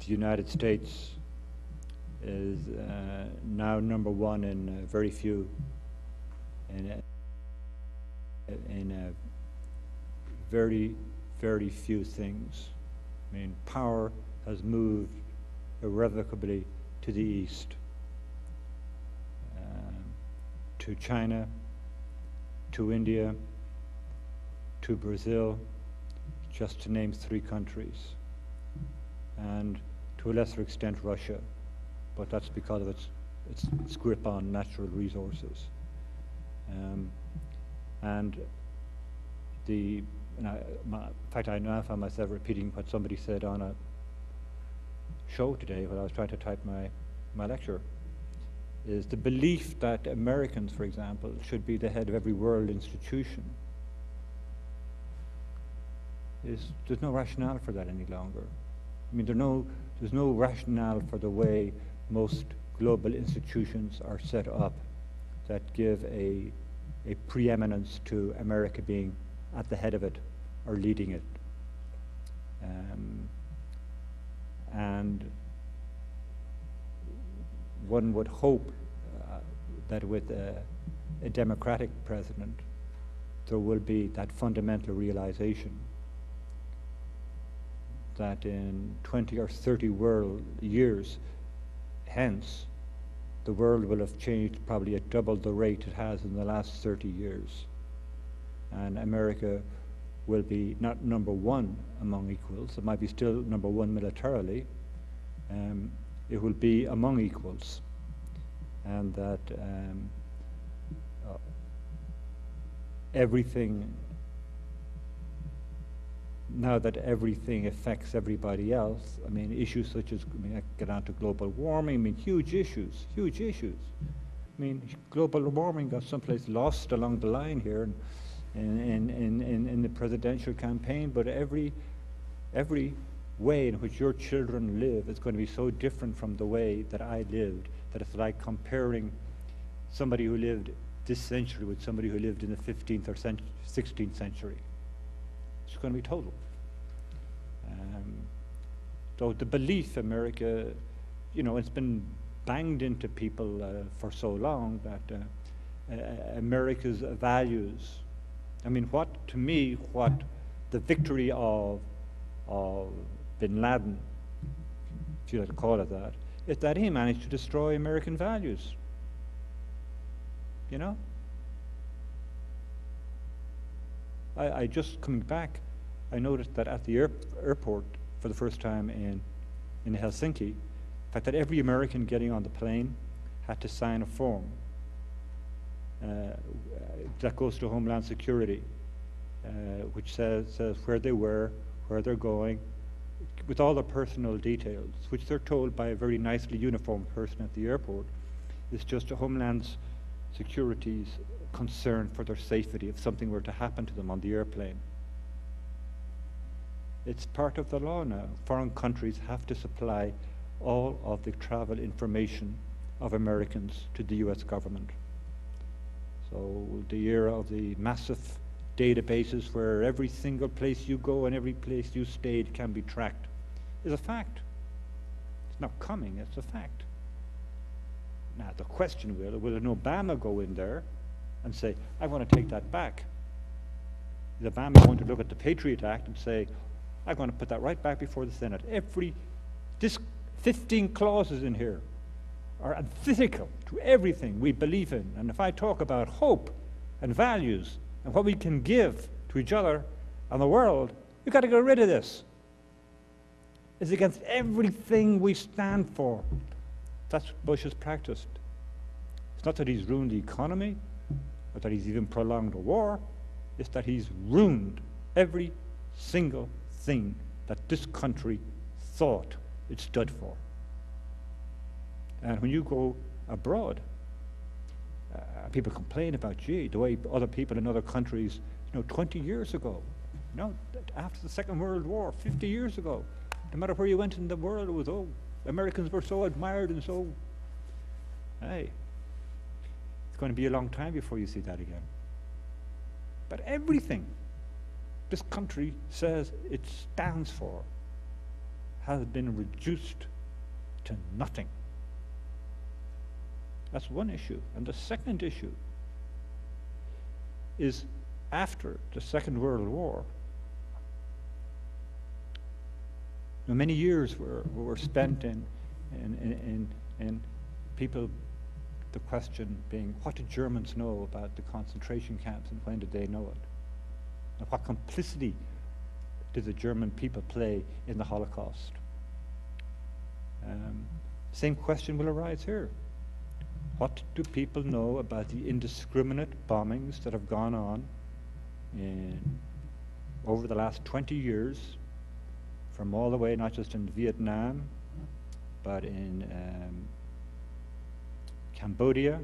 United States is now number one in very few, in very, very few things. I mean, power has moved irrevocably to the east, to China, to India, to Brazil, just to name 3 countries, and to a lesser extent Russia, but that's because of its grip on natural resources. In fact, I now find myself repeating what somebody said on a show today when I was trying to type my lecture, is the belief that Americans, for example, should be the head of every world institution there's no rationale for that any longer. I mean, there's no rationale for the way most global institutions are set up that give a preeminence to America being at the head of it or leading it. And one would hope that with a democratic president, there will be that fundamental realization that in 20 or 30 years hence, the world will have changed probably at double the rate it has in the last 30 years. And America will be not number one among equals. It might be still number one militarily. It will be among equals. And that everything, now that everything affects everybody else, I mean, issues such as, I mean, I get on to global warming, I mean, huge issues. I mean, global warming got someplace lost along the line here in the presidential campaign, but every way in which your children live is going to be so different from the way that I lived, that it's like comparing somebody who lived this century with somebody who lived in the 15th or 16th century. It's going to be total. So the belief America, you know, it's been banged into people for so long that America's values, I mean, what the victory of bin Laden, if you like to call it that, is that he managed to destroy American values. You know? I just coming back, I noticed that at the airport for the first time in Helsinki, the fact that every American getting on the plane had to sign a form that goes to Homeland Security, which says where they were, where they're going, with all the personal details, which they're told by a very nicely uniformed person at the airport, is just a Homeland Security's concern for their safety if something were to happen to them on the airplane. It's part of the law now. Foreign countries have to supply all of the travel information of Americans to the US government. So the era of the massive databases where every single place you go and every place you stayed can be tracked is a fact. It's not coming, it's a fact. Now the question will an Obama go in there and say, I want to take that back? Is Obama going to look at the Patriot Act and say, I'm going to put that right back before the Senate? This 15 clauses in here are antithetical to everything we believe in. And if I talk about hope and values and what we can give to each other and the world, we've got to get rid of this. It's against everything we stand for. That's what Bush has practiced. It's not that he's ruined the economy or that he's even prolonged a war. It's that he's ruined every single thing that this country thought it stood for. And when you go abroad, people complain about, gee, the way other people in other countries, 20 years ago, after the Second World War, 50 years ago, no matter where you went in the world, it was, Americans were so admired and so, hey, it's going to be a long time before you see that again. But everything this country says it stands for has been reduced to nothing. That's one issue. And the second issue is after the Second World War, many years were spent in people, the question being, what did Germans know about the concentration camps and when did they know it? And what complicity did the German people play in the Holocaust? Same question will arise here. What do people know about the indiscriminate bombings that have gone on over the last 20 years, from all the way, not just in Vietnam, but in Cambodia,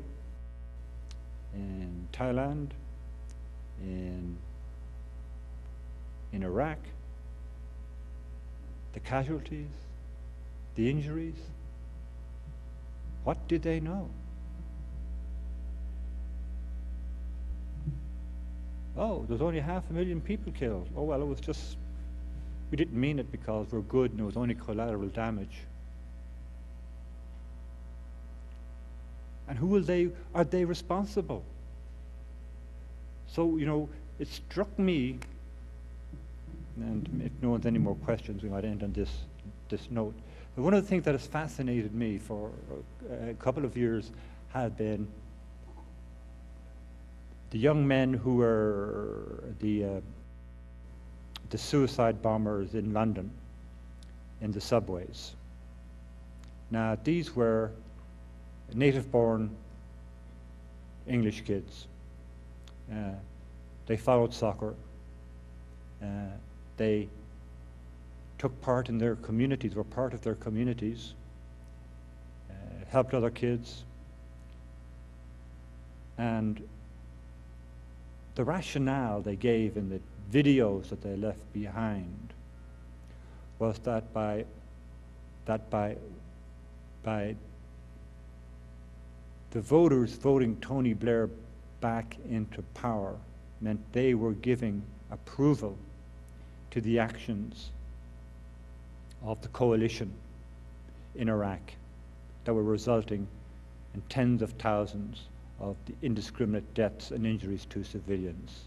in Thailand, in Iraq, the casualties, the injuries. What did they know? Oh, there's only 500,000 people killed. Oh, well, it was just, we didn't mean it because we're good and it was only collateral damage. And are they responsible? So, you know, it struck me, and if no one's any more questions, we might end on this note. But one of the things that has fascinated me for a couple of years had been the young men who were the suicide bombers in London in the subways. Now, these were native-born English kids. They followed soccer. They took part in their communities, were part of their communities, helped other kids. And the rationale they gave in the videos that they left behind was that by the voters voting Tony Blair back into power meant they were giving approval to the actions of the coalition in Iraq that were resulting in tens of thousands of the indiscriminate deaths and injuries to civilians.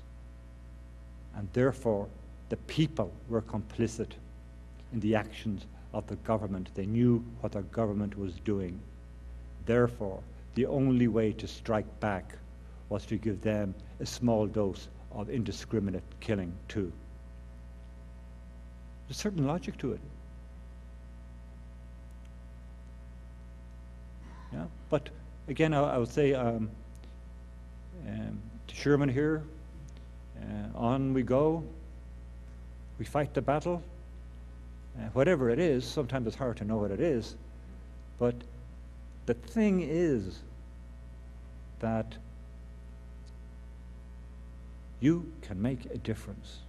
And therefore, the people were complicit in the actions of the government. They knew what the government was doing. Therefore, the only way to strike back was to give them a small dose of indiscriminate killing too. There's a certain logic to it. Yeah, but again, I would say to Sherman here, on we go. We fight the battle. Whatever it is, sometimes it's hard to know what it is, but the thing is that you can make a difference,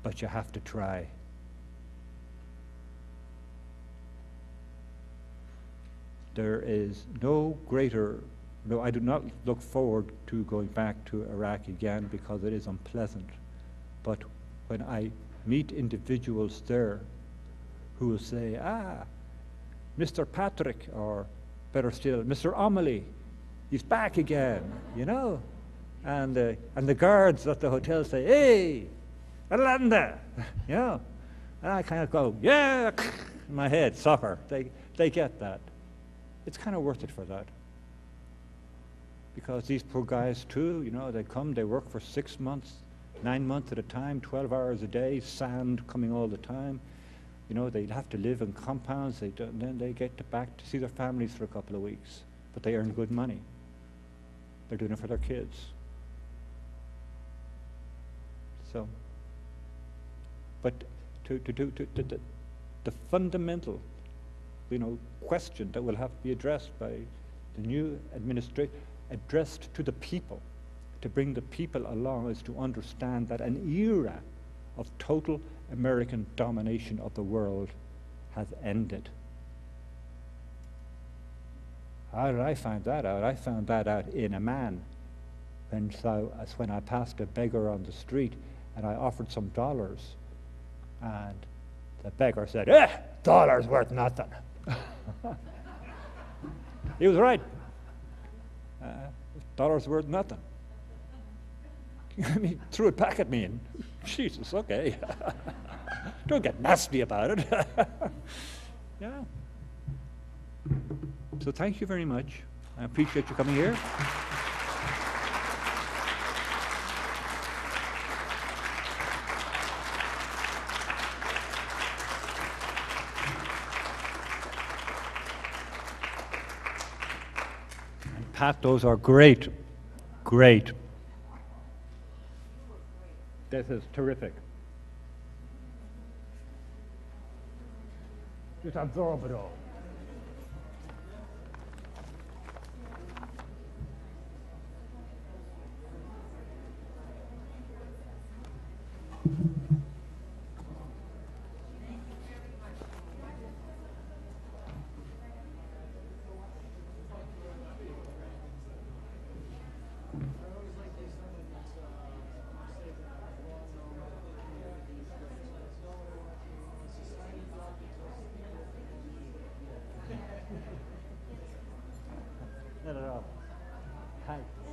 but you have to try. There is no greater, no, I do not look forward to going back to Iraq again because it is unpleasant. But when I meet individuals there who will say, Mr. Patrick, or better still, Mr. OMalley, he's back again, you know? And the guards at the hotel say, hey, Atlanta, you know? And I kind of go, yeah, in my head, soccer. They get that. It's kind of worth it for that. Because these poor guys too, you know, they come, they work for 6 months, 9 months at a time, 12 hours a day, sand coming all the time. You know, they have to live in compounds, then they get back to see their families for a couple of weeks. But they earn good money. They're doing it for their kids. So, but the fundamental, you know, question that will have to be addressed by the new administration, addressed to the people, to bring the people along, is to understand that an era of total American domination of the world has ended. How did I find that out? I found that out in Amman when I passed a beggar on the street and I offered some dollars, and the beggar said, dollars worth nothing. He was right. Dollars worth nothing. He threw it back at me, and Jesus, okay. Don't get nasty about it. Yeah. So thank you very much. I appreciate you coming here. And Pat, those are great, great. This is terrific. Just absorb it all. Hi.